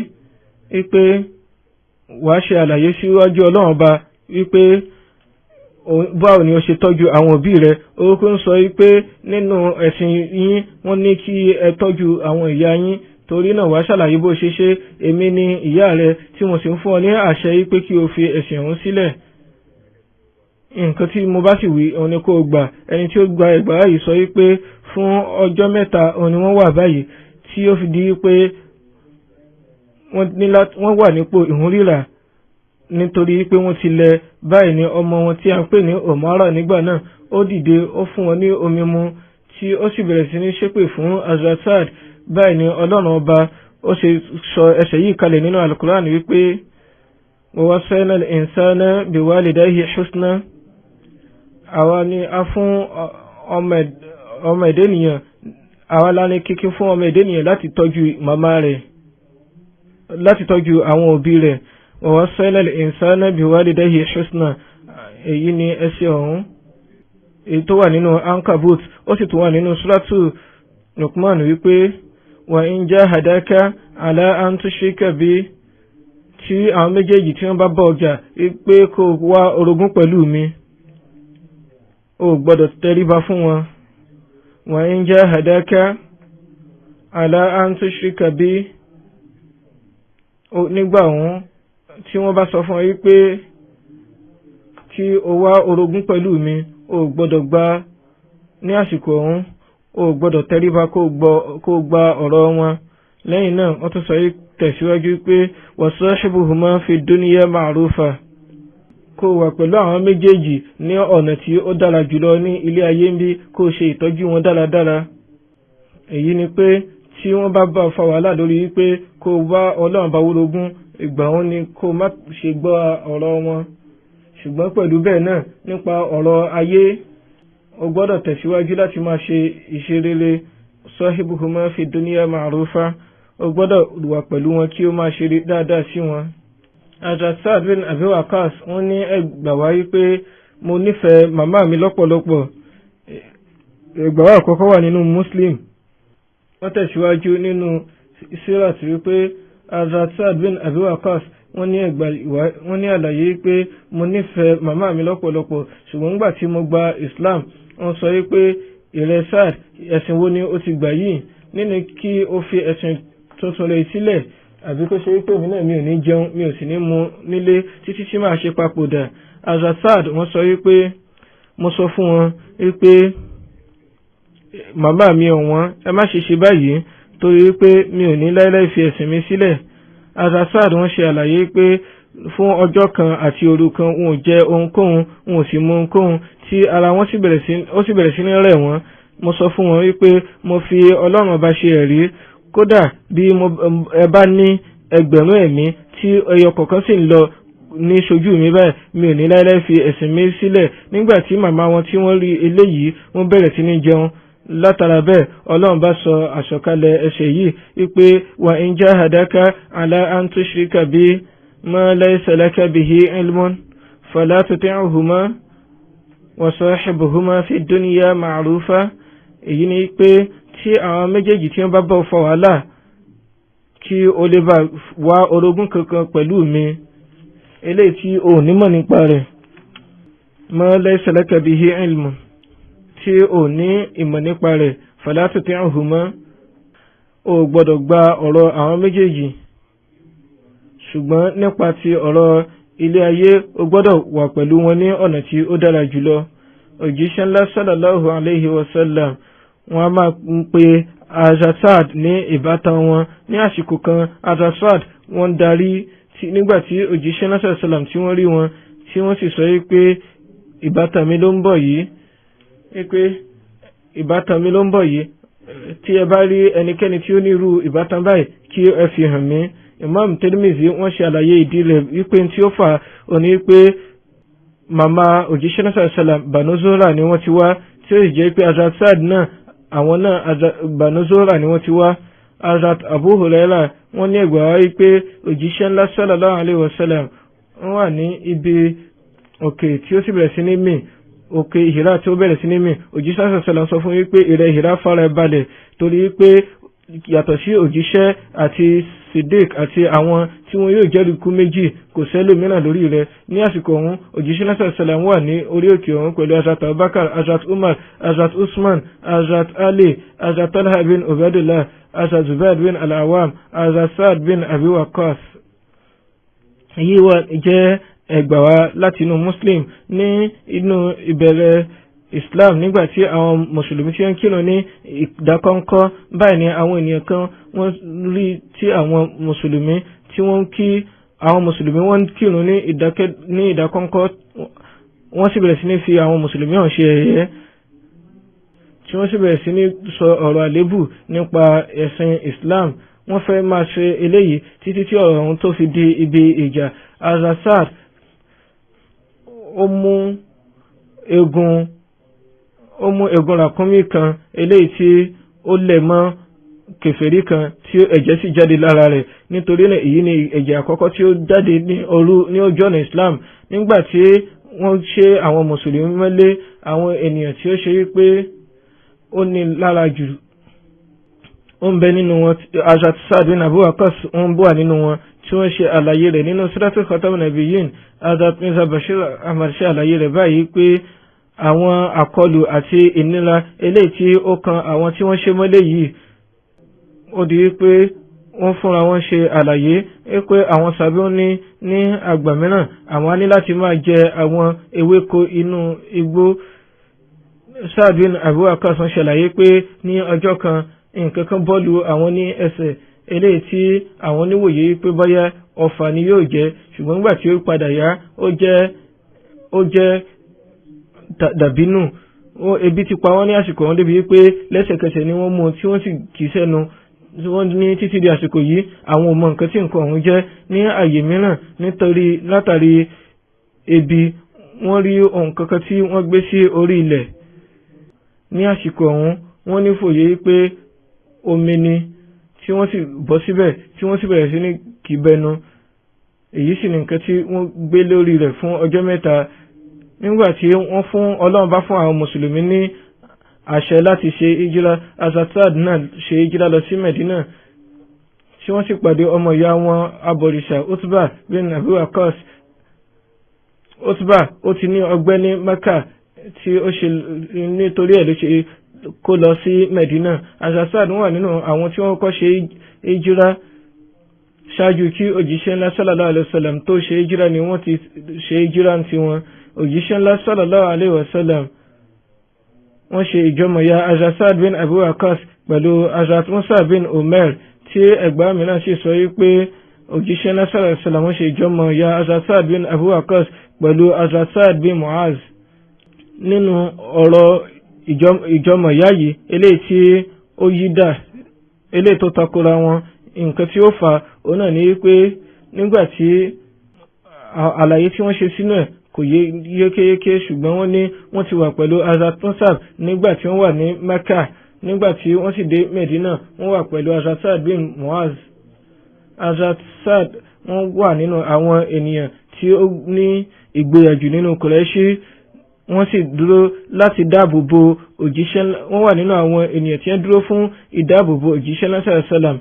wípé wàá ṣe àlàyé síwájú Ọlọ́run Ọba wípé báwo ni ó ṣe tọ́jú àwọn òbí rẹ̀. Orúkọ ń sọ wípé nínú ẹ̀sìn yín wọ́n ní kí ẹ tọ́jú àwọn ìyá yín, torí náà wàá ṣàlàyé bó ṣe ṣe. Èmi ni ìyá rẹ̀ tí mo sì ń fún ọ ní àṣẹ wípé kí o fi ẹ̀sìn ọ̀hún sílẹ̀. Nǹkan tí mo bá sì wí òun ni kó o gbà. Ẹni tí ó gba ẹgbàá yìí sọ wípé fún ọjọ́ 3 òun ni wọ́n wà báyìí tí ó fi di wípé wọ́n wà nípò ìhúnríra nítorí pé wọ́n ti lẹ. Báyìí ni ọmọ wọn tí a ń pè ní Omara nígbà náà ó dìde ó fún wọn ní omi mu tí ó sì bẹ̀rẹ̀ sí ní ṣépè fún Hazrat Saad. Báyìí ni Ọlọ́run Ọba ó ṣe sọ ẹsẹ̀ yìí kalẹ̀ nínú Al-Qur'an wípé wa wassayna al-insana biwalidayhi husna. Àwa ni a fún ọmọ ẹ̀dẹ́nìyàn, àwa la ní kíkí fún ọmọ ẹ̀dẹ́nìyàn láti tọ́jú màmá rẹ̀, láti tọ́jú àwọn òbí rẹ̀. wa wassayna al-insana biwalidayhi husna. Èyí ni ẹsẹ̀ ọ̀hún èyí tó wà nínú Ankabut. Ó sì tún wà nínú Suratu Luqman wípé wa in jahadaka ala an tushrika bi, tí àwọn méjèèjì tí wọ́n bá bá ọjà wípé kó wá orogún pẹ̀lú mi, ó gbọ́dọ̀ tẹríba fún wọn. wa in jahadaka ala an tushrika bi, nígbà wọn tí wọ́n bá sọ fún ọ wípé kí o wá orogún pẹ̀lú mi, ó gbọ́dọ̀ gbà ní àsìkò ọ̀hún, ó gbọ́dọ̀ tẹríba kó gba ọ̀rọ̀ wọn. Lẹ́yìn náà wọ́n tún sọ yìí tẹ̀síwájú pé wasahibuhuma fi dunya ma'rufa, kó wà pẹ̀lú àwọn méjèèjì ní ọ̀nà tí ó dára jùlọ ní ilé ayé ń bí, kó ṣe ìtọ́jú wọn dáradára. Èyí ni pé tí wọ́n bá fa wàhálà lórí wípé kó bá Ọlọ́run bá wórogún, ìgbà wọn ni kó má ṣe gbọ́ ọ̀rọ̀ wọn. Ṣùgbọ́n pẹ̀lú bẹ́ẹ̀ náà nípa ọ̀rọ̀ ayé o gbọ́dọ̀ tẹ̀síwájú láti máa ṣe iṣẹ́ rere, sahibuhuma fi dunya ma'rufa, ó gbọ́dọ̀ wà pẹ̀lú wọn kí ó máa ṣe dáadáa sí wọn. Hazrat Sa'd bin Abi Waqqas wọ́n ní ẹgbà wá wípé mo nífẹ̀ẹ́ màmá mi lọ́pọ̀lọpọ̀. Ẹgbà wá àkọ́kọ́ wà nínú Muslim. Wọ́n tẹ̀síwájú nínú sírat wípé Hazrat Sa'd bin Abi Waqqas wọ́n ní àlàyé pé mo nífẹ̀ẹ́ màmá mi lọ́pọ̀lọpọ̀, ṣùgbọ́n nígbà tí mo gba Islam wọ́n sọ wípé ìrẹ Sa'd, ẹ̀sìn wo ni ó ti gbà yìí, nínú kí ó fi ẹ̀sìn tuntun rẹ̀ sílẹ̀ àbí kó ṣe wípé òun náà mi ò ní jẹun mi ò sì ní mu nílé títí tí máa ṣe papòdà. Hazrat Sa'd wọ́n sọ wípé mo sọ fún wọn wípé màmá mi ọ̀wọ́n, ẹ má ṣe báyìí torí wípé mi ò ní láíláí fi ẹ̀sìn mi sílẹ̀. Hazrat Sa'd wọ́n ṣe àlàyé pé fún ọjọ́ kan àti òru kan wọn ò jẹ ohunkóhun wọn ò sì mu ohunkóhun tí ara wọn sì bẹ̀rẹ̀ sí ní rẹ̀ wọ́n. Mo sọ fún wọn wípé mo fi Ọlọ́run ọba ṣe ẹ̀rí, kódà bí ẹ bá ní ẹgbẹ̀rún ẹ̀mí tí ẹyọ kọ̀ọ̀kan sì ń lọ ní ṣojú mi báyìí, mi ò ní láíláí fi ẹ̀sìn mi sílẹ̀. Nígbà tí màmá wọn tí wọ́n rí eléyìí wọ́n bẹ̀rẹ̀ sí ní jẹun. Látara bẹ́ẹ̀ Ọlọ́run bá sọ àsọ̀kalẹ̀ ẹsẹ̀ yìí wípé wa in jahadaka ala an tushrika bi ma laysa laka bihi ilmun fala tuti'uhuma wa sahibuhuma fi dunya ma'rufa. Èyí ni pé tí àwọn méjèèjì tí wọ́n bá bọ́ fọ wàhálà kí o lè bá wá orogún kankan pẹ̀lú mi eléyìí tí o nímọ̀ nípa rẹ̀, ma laysa laka bihi ilmun, tí o ní ìmọ̀ nípa rẹ̀, fala tuti'uhuma, o gbọ́dọ̀ gba ọ̀rọ̀ àwọn méjèèjì. Ṣùgbọ́n nípa ti ọ̀rọ̀ ilé ayé o gbọ́dọ̀ wà pẹ̀lú wọn ní ọ̀nà tí ó dára jùlọ. Òjíṣẹ́ ńlá sallallahu alayhi wa sallam wọ́n a máa ń pe Hazrat Sa'd ní ìbátan wọn. Ní àsìkò kan Hazrat Sa'd wọ́n darí nígbàtí òjíṣẹ́ ńlá sallallahu alayhi wa sallam tí wọ́n rí wọn tí wọ́n sì sọ wípé ìbátan mi ló ń bọ̀ yìí, tí ẹ bá rí ẹnikẹ́ni tí ó ní irú ìbátan báyìí kí ẹ fi hàn mí. Imam Tirmidhi wọ́n ṣe àlàyé ìdí rẹ̀ wípé tí ó fà òní wípé màmá òjíṣẹ́ náà sallallahu alaihi wasallam Banu Zuhra ni wọ́n ti wá, tí ó sì jẹ́ pé Hazrat Sa'd náà àwọn náà Banu Zuhra ni wọ́n ti wá. Hazrat Abu Hurairah wọ́n ní ẹgbàá wá wípé òjíṣẹ́ ńlá sallallahu alaihi wasallam wọ́n wà ní ibi òkè tí ó sì bẹ̀rẹ̀ sí ní mì, òkè Hira tí ó bẹ̀rẹ̀ sí ní mì. Òjíṣẹ́ sallallahu alaihi wasallam sọ fún wípé ìrẹ Hira fara balẹ̀, torí wípé yàtọ̀ sí òjíṣẹ́ àti Siddiq àti àwọn tí wọn yóò jẹ́rìí kú méjì kò sẹ́lòmíràn lórí rẹ̀. Ní àsìkò ọ̀hún òjíṣẹ́ náà sallallahu alaihi wasallam wà ní orí òkè ọ̀hún pẹ̀lú Hazrat Abubakar, Hazrat Umar, Hazrat Usman, Hazrat Ali, Hazrat Talha bin Ubaidullah, Hazrat Zubair bin Al-Awwam, Hazrat Sa'd bin Abi Waqqas. Èyí wà jẹ́ ẹgbà wá láti inú Muslim ní inú ìbẹ̀rẹ̀ Islam. Nígbàtí àwọn mùsùlùmí tí wọ́n kírun ní ìdákọ́ńkọ́ báyìí ni àwọn ènìyàn kan wọ́n rí tí àwọn mùsùlùmí tí wọ́n kí àwọn mùsùlùmí wọ́n kírun ní ìdákọ́ńkọ́, wọ́n sì bẹ̀rẹ̀ sí ní fi àwọn mùsùlùmí hàn ṣe ẹ̀yẹ, tí wọ́n sì bẹ̀rẹ̀ sí ní sọ ọ̀rọ̀ àlébù nípa ẹ̀sìn Islam. Wọ́n fẹ́ máa ṣe eléyìí títí tí ọ̀rọ̀ ọ̀hún tó fi di ibi ìjà. Hazrat Sa'd ó mú egun ràkúnmí kan eléyìí tí ó lẹ̀ mọ́ kèfèrí kan tí ẹ̀jẹ̀ sì jáde lára rẹ̀. Nítorí náà èyí ni ẹ̀jẹ̀ àkọ́kọ́ tí ó jáde ní ojú ọ̀nà Islam. Nígbà tí wọ́n ṣe àwọn mùsùlùmí mọ́lé, àwọn ènìyàn tí ó ṣe wípé ó ní lára jù ó ń bẹ nínú wọn. Hazrat Sa'd bin Abi Waqqas ń bọ̀ nínú wọn tí wọ́n ṣe àlàyé rẹ̀ nínú Suratul Khatamun Nabiyyin. Hazrat Mirza Bashir Ahmad ṣe àlàyé rẹ̀ báyìí pé àwọn àkọlù àti ìnira eléyìí tí ó kan àwọn tí wọ́n ṣe mọ́lé yìí, ó di wípé wọ́n fúnra wọn ṣe àlàyé pé àwọn sàbí ní àgbà mìíràn àwọn á ní láti máa jẹ àwọn ewéko inú igbó. Sa'd bin Abi Waqqas ṣàlàyé pé ní ọjọ́ kan nǹkan kan bọ́ọ̀lù àwọn ní ẹsẹ̀ eléyìí tí àwọn níwòye pé bóyá ọfà ni yóò jẹ́, ṣùgbọ́n nígbà tí ó padà yá ó jẹ́ dàbínù. Ebi ti pa wọ́n ní àsìkò wọn débi wípé lẹ́sẹ̀kẹsẹ̀ ni wọ́n mú tí wọ́n sì kì í sẹ́nu. Wọ́n ní títí di àsìkò yìí àwọn ò mọ nǹkan tí nǹkan ọ̀hún jẹ́. Ní àyè mìíràn látàrí ebi wọ́n rí ohun kankan tí wọ́n gbé sí orí ilẹ̀. Ní àsìkò ọ̀hún wọ́n ní fòye pé omi ni tí wọ́n sì bọ́ síbẹ̀ tí wọ́n sì bẹ̀rẹ̀ sí ní kìbẹnu. Èyí sì ni nǹkan tí wọ́n gbé lórí rẹ̀ fún ọjọ́ mẹ́ta. Nígbà tí wọ́n fún Ọlọ́run bá fún àwọn mùsùlùmí ní àṣẹ láti ṣe ìjírá, Hazrat Saad náà ṣe ìjírá lọ sí Medina tí wọ́n sì pàdé ọmọ ìyá wọn abọ̀rìṣà Utbah bin Abi Waqqas. Utbah ó ti ní ọgbẹ́ ní Mecca tí ó ṣe nítorí ẹ̀ ló ṣe kó lọ sí Medina. Hazrat Saad wà nínú àwọn tí wọ́n kọ́ ṣe ìjírá ṣáájú kí òjíṣẹ́ ńlá sallallahu alaihi wasallam tó ṣe ìjírá ni wọ́n ti ṣe ìjírá ti wọn. Òjíṣẹ́ ńlá sallallahu alaihi wasallam wọ́n ṣe ìjọmọ̀ya Hazrat Saad bin Abi Waqqas pẹ̀lú Hazrat Musa bin Umair tí ẹgbàá mìíràn sì sọ wípé òjíṣẹ́ ńlá sallallahu alaihi wasallam wọ́n ṣe ìjọmọ̀ya Hazrat Saad bin Abi Waqqas pẹ̀lú Hazrat Saad bin Muaz. Nínú ọ̀rọ̀ ìjọmọ̀ya yìí eléyìí tí ó yí dà eléyìí tó takora wọn, nǹkan tí ó fà ó náà ní wípé nígbà tí àlàyé tí wọ́n ṣe sínú ẹ̀ kò yé yékéyéké, ṣùgbọ́n wọ́n ní wọ́n ti wà pẹ̀lú Hazrat Musab nígbà tí wọ́n wà ní Mecca. Nígbà tí wọ́n sì dé Medina wọ́n wà pẹ̀lú Hazrat Saad bin Muaz. Hazrat Saad wọ́n wà nínú àwọn ènìyàn tí ó ní ìgbéyàjú nínú Quraishi, wọ́n sì dúró láti dáàbò bo òjíṣẹ́. Wọ́n wà nínú àwọn ènìyàn tí wọ́n dúró fún ìdáàbòbò òjíṣẹ́ sallallahu alaihi wasallam.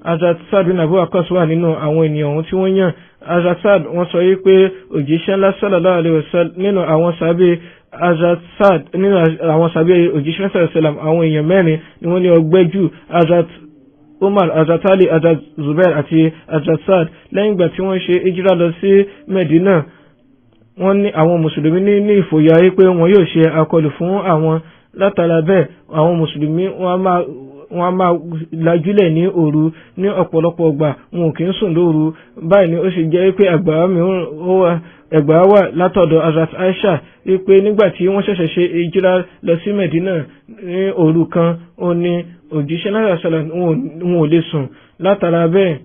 Hazrat Saad bin Abi Waqqas wà nínú àwọn ènìyàn ohun tí wọ́n yàn. Hazrat Saad wọ́n sọ wípé òjíṣẹ́ ńlá sallallahu alaihi wasallam nínú àwọn sàbẹ̀ Hazrat Saad nínú àwọn sàbẹ̀ òjíṣẹ́ sallallahu alaihi wasallam àwọn èèyàn mẹ́rin ni wọ́n ní ọgbẹ́ jù: Hazrat Umar, Hazrat Ali, Hazrat Zubair àti Hazrat Saad. Lẹ́yìn ìgbà tí wọ́n ṣe ìjírà lọ sí Medina, wọ́n ní àwọn mùsùlùmí ní ìfòyà wípé wọn yóò ṣe àkọlù fún àwọn. Látara bẹ́ẹ̀ àwọn mùsùlùmí wọ́n á máa lajúlẹ̀ ní òru ní ọ̀pọ̀lọpọ̀ ọgbà, wọn ò kí ń sùn lóru. Báyìí ni ó sì jẹ́ pé ẹgbàá wà látọ̀dọ̀ Hazrat Aisha wípé nígbà tí wọ́n ṣẹ̀ṣẹ̀ ṣe ìjírà lọ sí Medina ní òru kan, ó ní òjíṣẹ́ náà sọ̀rọ̀ wọn ò lè sùn. Látara bẹ́ẹ̀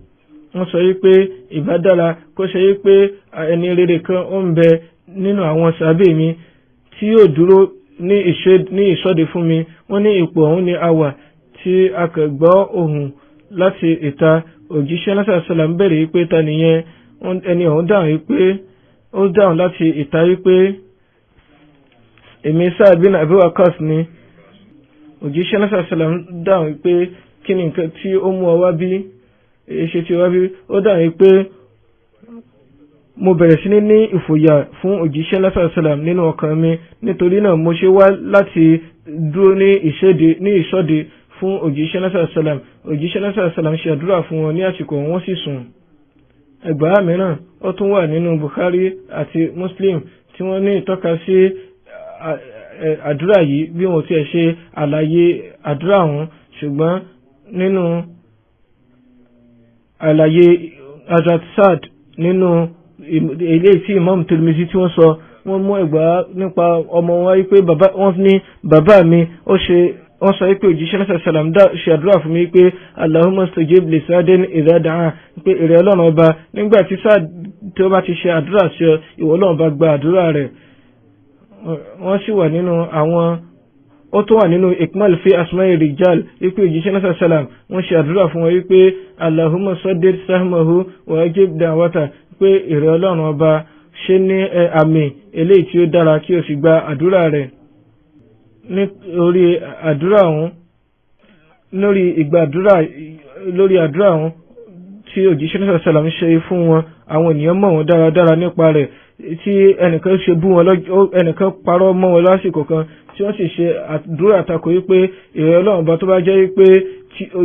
wọ́n sọ wípé ìbádára kó ṣe wípé ẹni rere kan ó ń bẹ nínú àwọn sàbẹ̀ mi tí yóò dúró ní ìṣọ́de fún mi. Wọ́n ní ipò ọ̀hún ni a wà tí a kò gbọ́ ohùn láti ìta. Òjíṣẹ́ náà sọ̀rọ̀ ń bẹ̀rẹ̀ wípé ta nìyẹn. Ẹni ọ̀hún dáhùn wípé ó dáhùn láti ìta wípé èmi Saad bin Abi Waqqas ni. Òjíṣẹ́ náà sọ̀rọ̀ ń dáhùn wípé kí ni nǹkan tí ó mú ọ wá bí? Èṣe tí ó wá bí? Ó dáhùn wípé mo bẹ̀rẹ̀ sí ní ìfòyà fún òjíṣẹ́ náà sọ̀rọ̀ nínú ọkàn mi, nítorí náà mo ṣe wá láti dúró ní ìṣọ́de fún òjíṣẹ́ náà sọ̀rọ̀. Òjíṣẹ́ náà sọ̀rọ̀ ṣe àdúrà fún wọn ní àsìkò wọ́n sì sùn. Ẹgbàá mìíràn ó tún wà nínú Bukhari àti Muslim tí wọ́n ní ìtọ́ka sí àdúrà yìí bí wọ́n ti ẹ̀ ṣe àlàyé àdúrà wọn, ṣùgbọ́n nínú àlàyé Hazrat Saad nínú ilé tí Imam Tirmidhi tí wọ́n sọ, wọ́n mú ẹgbàá nípa ọmọ wọn wípé wọ́n ní bàbá mi wọ́n sọ wípé òjíṣẹ́ náà sàlám ṣe àdúrà fún mi pé Allahumma stajib li Saadin idha da'a, pé èrè Ọlọ́run ọba nígbà tí Saad tí ó bá ti ṣe àdúrà sí ọ, ìwọ Ọlọ́run bá gba àdúrà rẹ̀. Wọ́n sì wà nínú àwọn ó tó wà nínú ikmal fi asma'i rijal wípé òjíṣẹ́ náà sàlám wọ́n ṣe àdúrà fún wọn wípé Allahumma saddid sahmahu wa ajib da'wata, pé èrè Ọlọ́run ọba ṣe ní àmì eléyìí tí ó dára kí o sì gba àdúrà rẹ̀. Lórí àdúrà ọ̀hún lórí àdúrà ọ̀hún tí òjíṣẹ́ náà sàlám ṣe fún wọn, àwọn ènìyàn mọ̀ wọ́n dáradára nípa rẹ̀. Tí ẹnìkan ṣe bú wọn ẹnìkan parọ́ mọ́ wọn lásìkò kan tí wọ́n sì ṣe àdúrà àtakò wípé èrè Ọlọ́run ọba tó bá jẹ́ wípé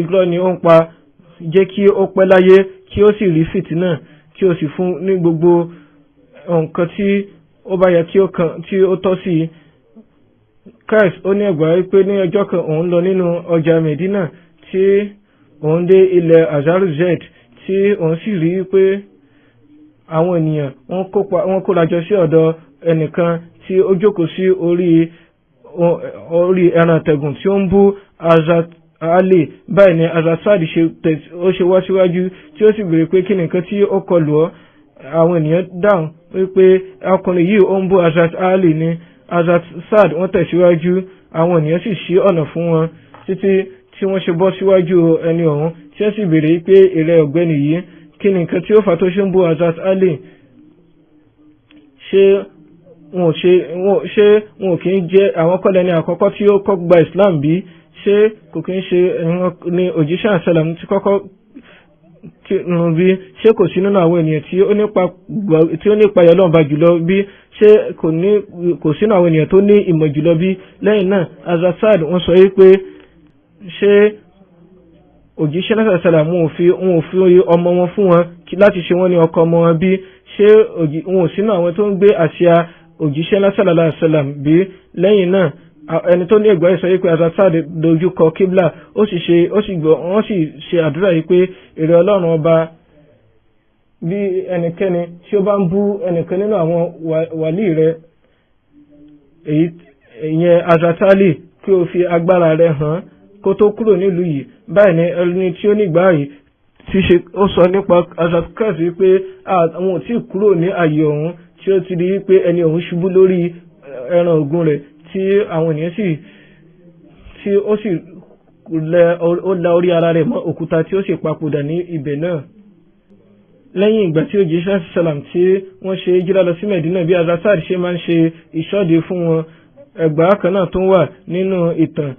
irọ́ ni ó ń pa, jẹ́ kí ó pẹ́ láyé kí ó sì rí fìtínà, kí ó sì fún ní gbogbo nǹkan tí ó bá yẹ tí ó tọ́ sí i. Kais ó ní ẹgbàá wípé ní ọjọ́ kan òun lọ nínú ọjà Medina tí òun dé ilẹ̀ Azaruzet tí òun sì rí wípé àwọn ènìyàn wọ́n kórajọ sí ọ̀dọ̀ ẹnìkan tí ó jókòó sí orí ẹran tẹ̀gùn tí ó ń bú Hazrat Ali. Báyìí ni Hazrat Saad ṣe wá síwájú tí ó sì béèrè pé kí nìkan tí ó kọlù ọ́. Àwọn ènìyàn dáhùn wípé ọkùnrin yìí ó ń bú Hazrat Ali ni. Hazrat Saad wọ́n tẹ̀síwájú, àwọn ènìyàn sì ṣí ọ̀nà fún wọn títí tí wọ́n ṣe bọ́ síwájú ẹni ọ̀hún tí wọ́n sì béèrè pé èrè ọ̀gbẹ́ni yìí kí ni nǹkan tí ó fà tó ṣe ń bú Hazrat Ali, ṣé wọn ò kí ń jẹ́ àwọn kọ́lẹ̀ ní àkọ́kọ́ tí ó kọ́ gba Islam bí, ṣé kò kí ń ṣe ní òjíṣẹ́ àṣàlám tí kọ́kọ́ bí, ṣé kò sí nínú àwọn ènìyàn tí ó nípa Ọlọ́run bá jùlọ bí, ṣé kò sínú àwọn ènìyàn tó ní ìmọ̀ jùlọ bí. Lẹ́yìn náà Hazrat Saad wọ́n sọ wípé ṣé òjíṣẹ́ náà àṣàlám wọn ò fi ọmọ wọn fún wọn láti ṣe wọ́n ní ọkọ ọmọ wọn bí, ṣé wọn ò sínú àwọn tó ń gbé àsíá òjíṣẹ́ náà sallallahu alaihi wasallam bí. Lẹ́yìn náà ẹni tó ní ẹgbẹ́ sọ wípé Hazrat Saad dojú kọ kíblà wọ́n sì ṣe àdúrà yìí pé èrè Ọlọ́run ọba, bí ẹnikẹ́ni tí ó bá ń bú ẹnìkan nínú àwọn wàlí rẹ̀ ìyẹn Hazrat Ali kí o fi agbára rẹ̀ hàn kó tó kúrò nílùú yìí. Báyìí ni ẹni tí ó nígbà yìí ti ṣe ó sọ nípa Hazrat Qais wípé àwọn ò tí kúrò ní ààyè ọ̀hún tí ó ti di wípé ẹni ọ̀hún ṣubú lórí ẹran ògùn rẹ̀ tí àwọn ènìyàn tí ó sì la orí ara rẹ̀ mọ́ òkúta tí ó sì papòdà ní ibẹ̀ náà. Lẹ́yìn ìgbà tí òjíṣẹ́ sàlám tí wọ́n ṣe hijira lọ sí Mẹ̀dínà, bí Hazrat Saad ṣe máa ń ṣe ìṣọ́de fún wọn, ẹgbàá kan náà tó wà nínú ìtàn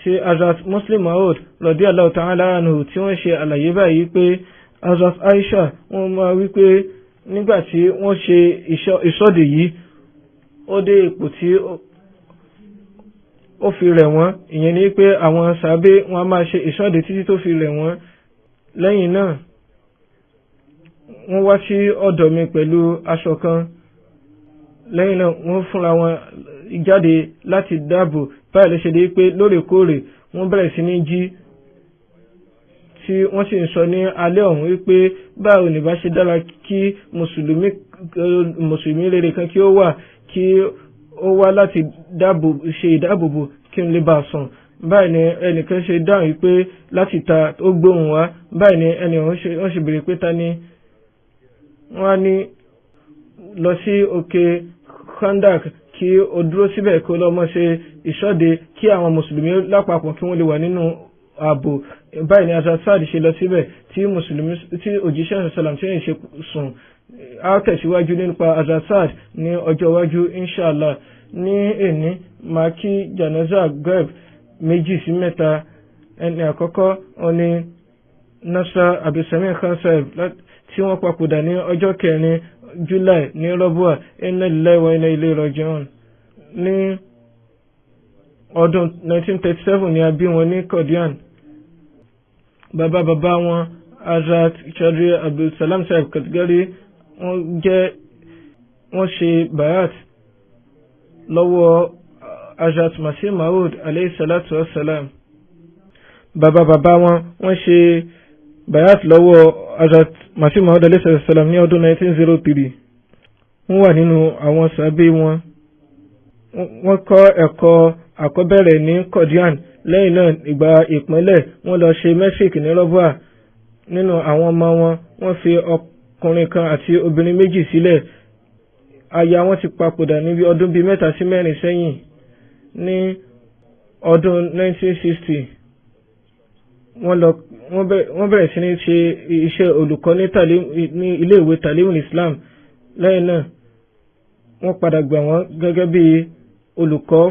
tí Hazrat Muslim Maud radiyallahu ta'ala anhu tí wọ́n ṣe àlàyé báyìí pé Hazrat Aisha wọ́n máa wípé nígbà tí wọ́n ṣe ìṣọ́de yìí ó dé ipò tí ó fi rẹ̀ wọ́n, ìyẹn ni pé àwọn sàábé wọn máa ṣe ìṣọ́de títí tó fi rẹ̀ wọ́n. Lẹ́yìn náà wọ́n wá sí ọ̀dọ̀ mi pẹ̀lú aṣọ kan, lẹ́yìn náà wọ́n fúnra wọn jáde láti dáàbò. Báyìí lè ṣe dé pé lóòrèkóòrè wọ́n bẹ̀rẹ̀ sí ní jí tí wọ́n sì ń sọ ní alẹ́ ọ̀hún wípé báwo ní bá ṣe dára kí mùsùlùmí rere kan kí ó wá láti ṣe ìdáàbòbò kí n lè bá sùn. Báyìí ni ẹnìkan ṣe dáhùn wípé láti ta ó gbóhùn wá. Báyìí ni ẹni wọ́n ṣe béèrè pé ta ni, wọ́n á ní lọ sí òkè Khandak kí o dúró síbẹ̀ kó lọ mọ́ ṣe ìṣọ́de kí àwọn mùsùlùmí lápapọ̀ kí wọ́n lè wà nínú ààbò. Báyìí ni Hazrat Saad ṣe lọ síbẹ̀ tí òjíṣẹ́ sàlám tí yẹn ṣe sùn. A tẹ̀síwájú nípa Hazrat Saad ní ọjọ́ iwájú inshallah. Ní èní máa kí janaza ghaib 2 sí 3. ẹni àkọ́kọ́ wọn ni Nasra Abdulsamin Khan Saheb tí wọ́n papòdà ní ọjọ́ 4 July ní Rọ́bùà. Inna lillahi wa inna ilayhi raji'un. Ní ọdún 1937 ni a bí wọn ní Qadian. Bàbá wọn Hazrat Chaudhry Abdul Salam Saheb Katgari wọ́n ṣe bayat lọ́wọ́ Hazrat Masih Maud alayhi salatu wassalam. Bàbá wọ́n ṣe bayat lọ́wọ́ Hazrat Masih Maud alayhi salatu wassalam ní ọdún 1903. Wọ́n wà nínú àwọn sàbí wọn. Wọ́n kọ́ ẹ̀kọ́ àkọ́bẹ̀rẹ̀ ní Qadian. Lẹ́yìn náà ìgbà ìpínlẹ̀ wọ́n lọ ṣe Mexic ní Rọ́bùà. Nínú àwọn ọmọ wọn wọ́n fi ọkùnrin kan àti obìnrin méjì sílẹ̀. Aya wọn ti papòdà níbi ọdún bíi 3 sí 4 sẹ́yìn. Ní ọdún 1960 wọ́n bẹ̀rẹ̀ sí ní ṣe iṣẹ́ olùkọ́ ní iléèwé Talimul Islam. Lẹ́yìn náà wọ́n padà gbà wọ́n gẹ́gẹ́ bí olùkọ́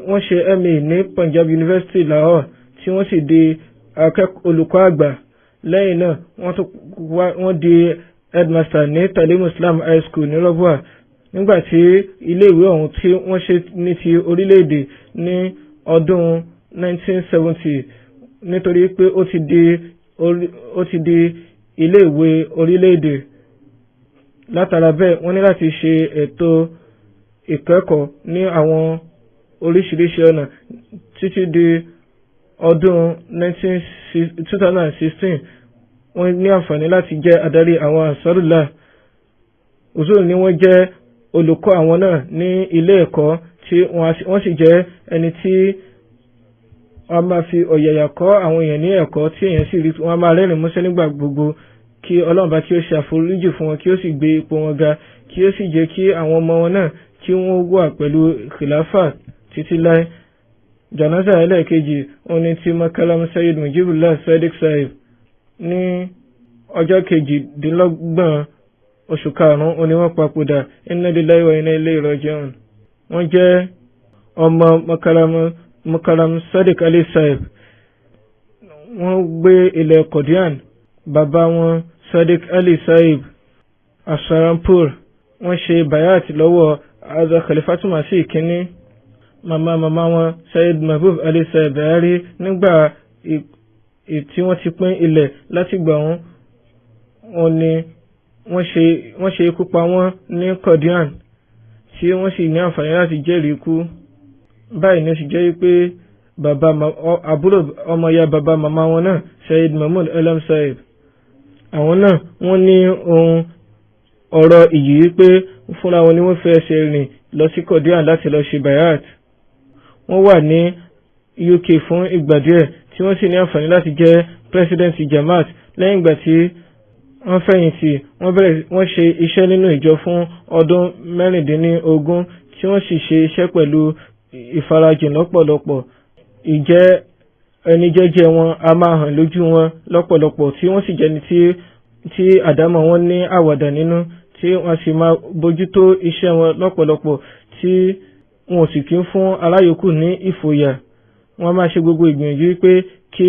wọ́n ṣe MA ní Punjab University Lahore tí wọ́n sì di olùkọ́ àgbà. Lẹ́yìn náà wọ́n di headmaster ní Talimul Islam High School ní Rọ́bùà. Nígbàtí iléèwé ọ̀hún tí wọ́n ṣe ní ti orílẹ̀-èdè ní ọdún 1970 nítorí pé ó ti di iléèwé orílẹ̀-èdè. Látara bẹ́ẹ̀ wọ́n ní láti ṣe ètò ìkẹ́kọ̀ọ́ ní àwọn oríṣiríṣi ọ̀nà títí di ọdún 2016 wọ́n ní àǹfààní láti jẹ́ adarí àwọn Ansarullah. Usul ni wọ́n jẹ́ olùkọ́ àwọn náà ní ilé ẹ̀kọ́ tí wọ́n sì jẹ́ ẹni tí wọ́n máa fi ọ̀yàyà kọ́ àwọn èèyàn ní ẹ̀kọ́ tí èèyàn sì rí wọ́n máa rẹ́rìn músẹ́ nígbà gbogbo. Kí Ọlọ́run bá kí ó ṣe àforíjì fún wọn, kí ó sì gbé ipò wọn ga, kí ó sì jẹ́ kí àwọn ọmọ wọn náà kí wọ́n wà pẹ̀lú khilafa títí láé. janaza ẹlẹ́ẹ̀kejì oní ti Makalam Sayyid Mujibullah Sadiq Sahib ní ọjọ́ kejìdínlọ́gbọ̀n oṣù karùn-ún oní wọ́n papòdà. Inna lillahi wa inna ilayhi raji'un. wọ́n jẹ́ ọmọ Makalam Sadiq Ali Sahib. wọ́n gbé ilẹ̀ Qadian. bàbá wọn Sadiq Ali Sahib Asarampur. wọ́n ṣe bayat lọ́wọ́ Azza Khalifatu Masih kínní. màmá wọn Sayyid Mahbub Ali Sahib Bayari nígbà tí wọ́n ti pín ilẹ̀ láti gbà wọ́n ni wọ́n ṣe ikú pa wọ́n ní Qadian tí wọ́n sì ní àǹfààní láti jẹ́rìí ikú. báyìí ni ó sì jẹ́ pé àbúrò ọmọ ya bàbá màmá wọn náà Sayyid Mahmud Alam Sahib, àwọn náà wọ́n ní ohun ọ̀rọ̀ ìyí wípé fúnra wọn ni wọ́n fẹ́ ṣe rìn lọ sí Qadian láti lọ ṣe bayat. wọ́n wà ní UK fún ìgbà díẹ̀ tí wọ́n sì ní àǹfààní láti jẹ́ president Jamaat. lẹ́yìn ìgbà tí wọ́n fẹ̀yìntì wọ́n ṣe iṣẹ́ nínú ìjọ fún ọdún 16 tí wọ́n sì ṣe iṣẹ́ pẹ̀lú ìfarajìn lọ́pọ̀lọpọ̀. ìjẹ́ ẹni jẹ́jẹ́ wọn a máa hàn lójú wọn lọ́pọ̀lọpọ̀ tí wọ́n sì jẹ́ni tí àdámọ̀ wọn ní àwàdà nínú, tí wọ́n sì máa bójútó iṣẹ́ wọn lọ́pọ̀lọpọ̀ tí wọn ò sì kí ń fún aláyòókù ní ìfòyà. wọ́n máa ṣe gbogbo ìgbìyànjú pé kí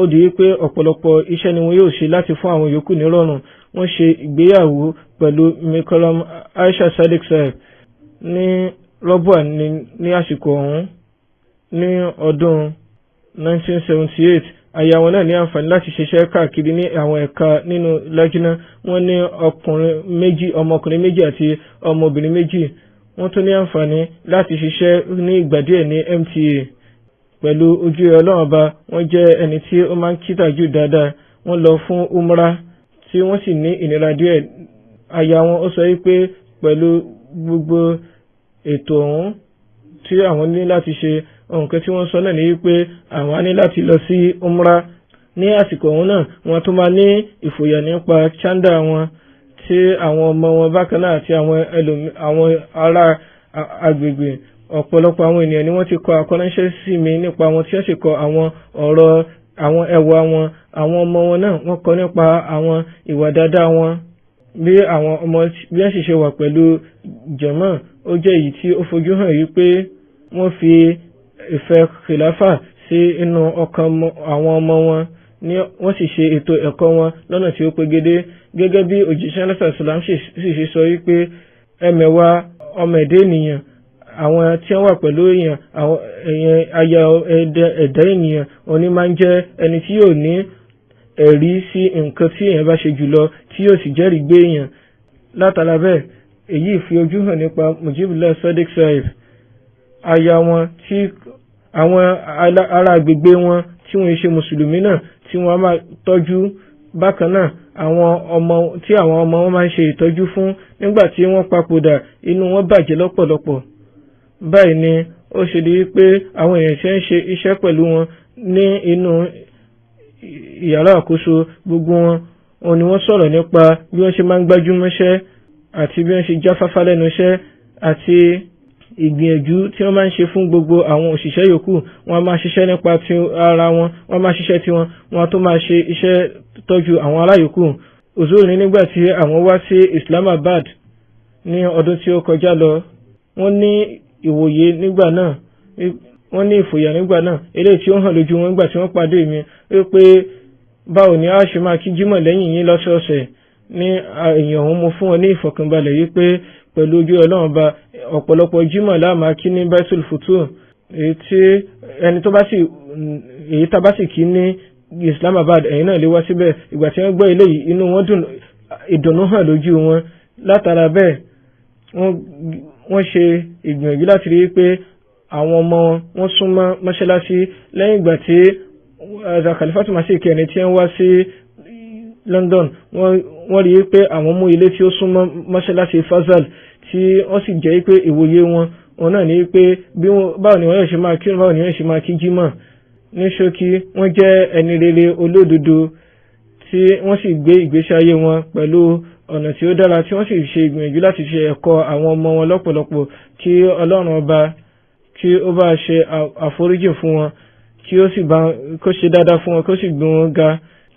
ó di pé ọ̀pọ̀lọpọ̀ iṣẹ́ ni wọn yóò ṣe láti fún àwọn yòókù nírọ̀rùn. wọ́n ṣe ìgbéyàwó pẹ̀lú Mikalam Aisha Sadiq Sahib ní Rọ́bùà ní àsìkò ọ̀hún ní ọdún 1978. aya wọn náà ní àǹfààní láti ṣiṣẹ́ káàkiri ní àwọn ẹ̀ka nínú Lajna. wọ́n ní ọmọkùnrin méjì àti ọmọbìnrin méjì. wọ́n tún ní àǹfààní láti ṣiṣẹ́ ní ìgbà díẹ̀ ní MTA. pẹ̀lú ojú Ọlọ́run Ọba wọ́n jẹ́ ẹni tí ó máa ń kí tahajjud dáadáa. wọ́n lọ fún umrah tí wọ́n sì ní ìnira díẹ̀. aya wọn ó sọ wípé pẹ̀lú gbogbo ètò ọ̀hún tí àwọn ní láti ṣe, nǹkan tí wọ́n sọ náà ní wípé àwọn á ní láti lọ sí umrah ní àsìkò ọ̀hún náà. wọ́n tún máa ní ìfòyà nípa chanda wọn tí àwọn ọmọ wọn bákan náà àti àwọn ará agbègbè. ọ̀pọ̀lọpọ̀ àwọn ènìyàn ni wọ́n ti kọ àkọránṣẹ́ sí mi nípa wọn tí wọ́n sì kọ àwọn ọ̀rọ̀ àwọn ẹwà wọn. àwọn ọmọ wọn náà wọ́n kọ nípa àwọn ìwà dáadáa wọn, bí àwọn ọmọ bí wọ́n sì ṣe wà pẹ̀lú jàmá. ó jẹ́ èyí tí ó fojú hàn yìí pé wọ́n fi ìfẹ́ khilafa sí inú ọkàn àwọn ọmọ wọn, ní wọ́n sì ṣe ètò ẹ̀kọ́ wọn lọ́nà tí ó pegedé. gẹ́gẹ́ bí òjíṣẹ́ lásàsàlám sì ṣe sọ wípé ẹmẹ̀wà ọmọ ẹ̀dá ènìyàn, àwọn tí wọ́n wà pẹ̀lú èèyàn, àwọn aya ẹ̀dá ènìyàn òní máa ń jẹ́ ẹni tí yóò ní ẹ̀rí sí nǹkan tí èèyàn bá ṣe jùlọ, tí yóò sì jẹ́rìí gbé èèyàn. látara bẹ́ẹ̀ èyí fi ojú hàn nípa Mujibullah Sadiq Sahib. aya wọn tí àwọn ará agbègbè wọn tí wọ́n ṣe mùsùlùmí náà tí wọ́n máa tọ́jú. bákan náà àwọn ọmọ wọn máa ń ṣe ìtọ́jú fún nígbà tí wọ́n papòdà, inú wọn bàjẹ́ lọ́pọ̀lọpọ̀. báyìí ni ó ṣe di pé àwọn èèyàn ṣe ń ṣe iṣẹ́ pẹ̀lú wọn ní inú yàrá àkóso. gbogbo wọn ni wọ́n sọ̀rọ̀ nípa bí wọ́n ṣe máa ń gbájúmọ́ṣẹ́ àti bí wọ́n ṣe jáfáfá lẹ́nu iṣẹ́ àti ìgbìyànjú tí wọ́n máa ń ṣe fún gbogbo àwọn òṣìṣẹ́ yòókù. wọ́n máa ṣiṣẹ́ nípa ti ara wọn, wọ́n máa ṣiṣẹ́ tí wọ́n tó máa ṣe iṣẹ́ tọ́jú àwọn ará yòókù. òzúrò ní nígbà tí àwọn wá sí Islamabad ní ọdún tí ó kọjá lọ, wọ́n ní ìwòye nígbà náà, wọ́n ní ìfòyà nígbà náà, eléyìí tí ó hàn lójú wọn nígbà tí wọ́n pàdé mi wípé báwo ni a ṣe máa kí jímọ̀ lẹ́yìn yín lọ́sọ̀ọ̀sẹ̀. ní èèyàn òun mo fún wọn ní ìfọ̀kànbalẹ̀ yìí pé pẹ̀lú ojú Ọlọ́run Ọba ọ̀pọ̀lọpọ̀ jímọ̀ la máa kí ní Baitul Futuh, èyí tá bá sì kí ní Islamabad ẹ̀yin náà lè wá síbẹ̀. ìgbà tí wọ́n gbọ́ eléyìí inú wọn dùn, ìdùnnú hàn lójú wọn. látara bẹ́ẹ̀ wọ́n ṣe ìgbìyànjú láti rí pé àwọn ọmọ wọn súnmọ́ mọ́ṣáláṣí. lẹ́yìn ìgbà tí Khalifatu Masih kẹrin tí wọ́n wá sí London, wọ́n rí pé àwọn mú ilé tí ó súnmọ́ mọ́ṣáláṣí Fazal, tí wọ́n sì jẹ́ pé ìwòye wọn náà ní pé báwo ni wọ́n yóò ṣe máa kírun, báwo ni wọ́n yóò ṣe máa kí jímọ̀. ní ṣókí wọ́n jẹ́ ẹni rere olódodo tí wọ́n sì gbé ìgbésí ayé wọn pẹ̀lú ọ̀nà tí ó dára, tí wọ́n sì ṣe ìgbìyànjú láti ṣe ẹ̀kọ́ àwọn ọmọ wọn lọ́pọ̀lọpọ̀. kí Ọlọ́run Ọba kí ó bá ṣe àforíjì fún wọn, kí ó sì bá kó ṣe dáadáa fún wọn, kó sì gbé wọn ga,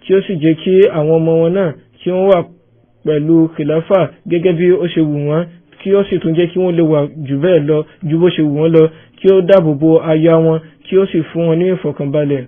kí ó sì jẹ́ kí àwọn ọmọ wọn náà kí wọ́n wà pẹ̀lú kìláfà gẹ́gẹ́ bí ó ṣe wù wọ́n, kí ó sì tún jẹ́ kí wọ́n lè wà jù bẹ́ẹ̀ lọ ju bó ṣe wù wọ́n lọ, kí ó dáàbò bo aya wọn, kí ó sì fún wọn ní ìfọ̀kànbalẹ̀.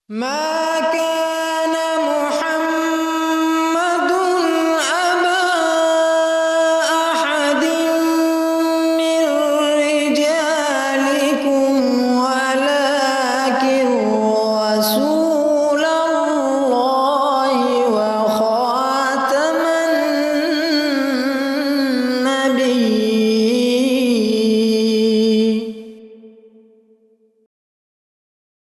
ما كان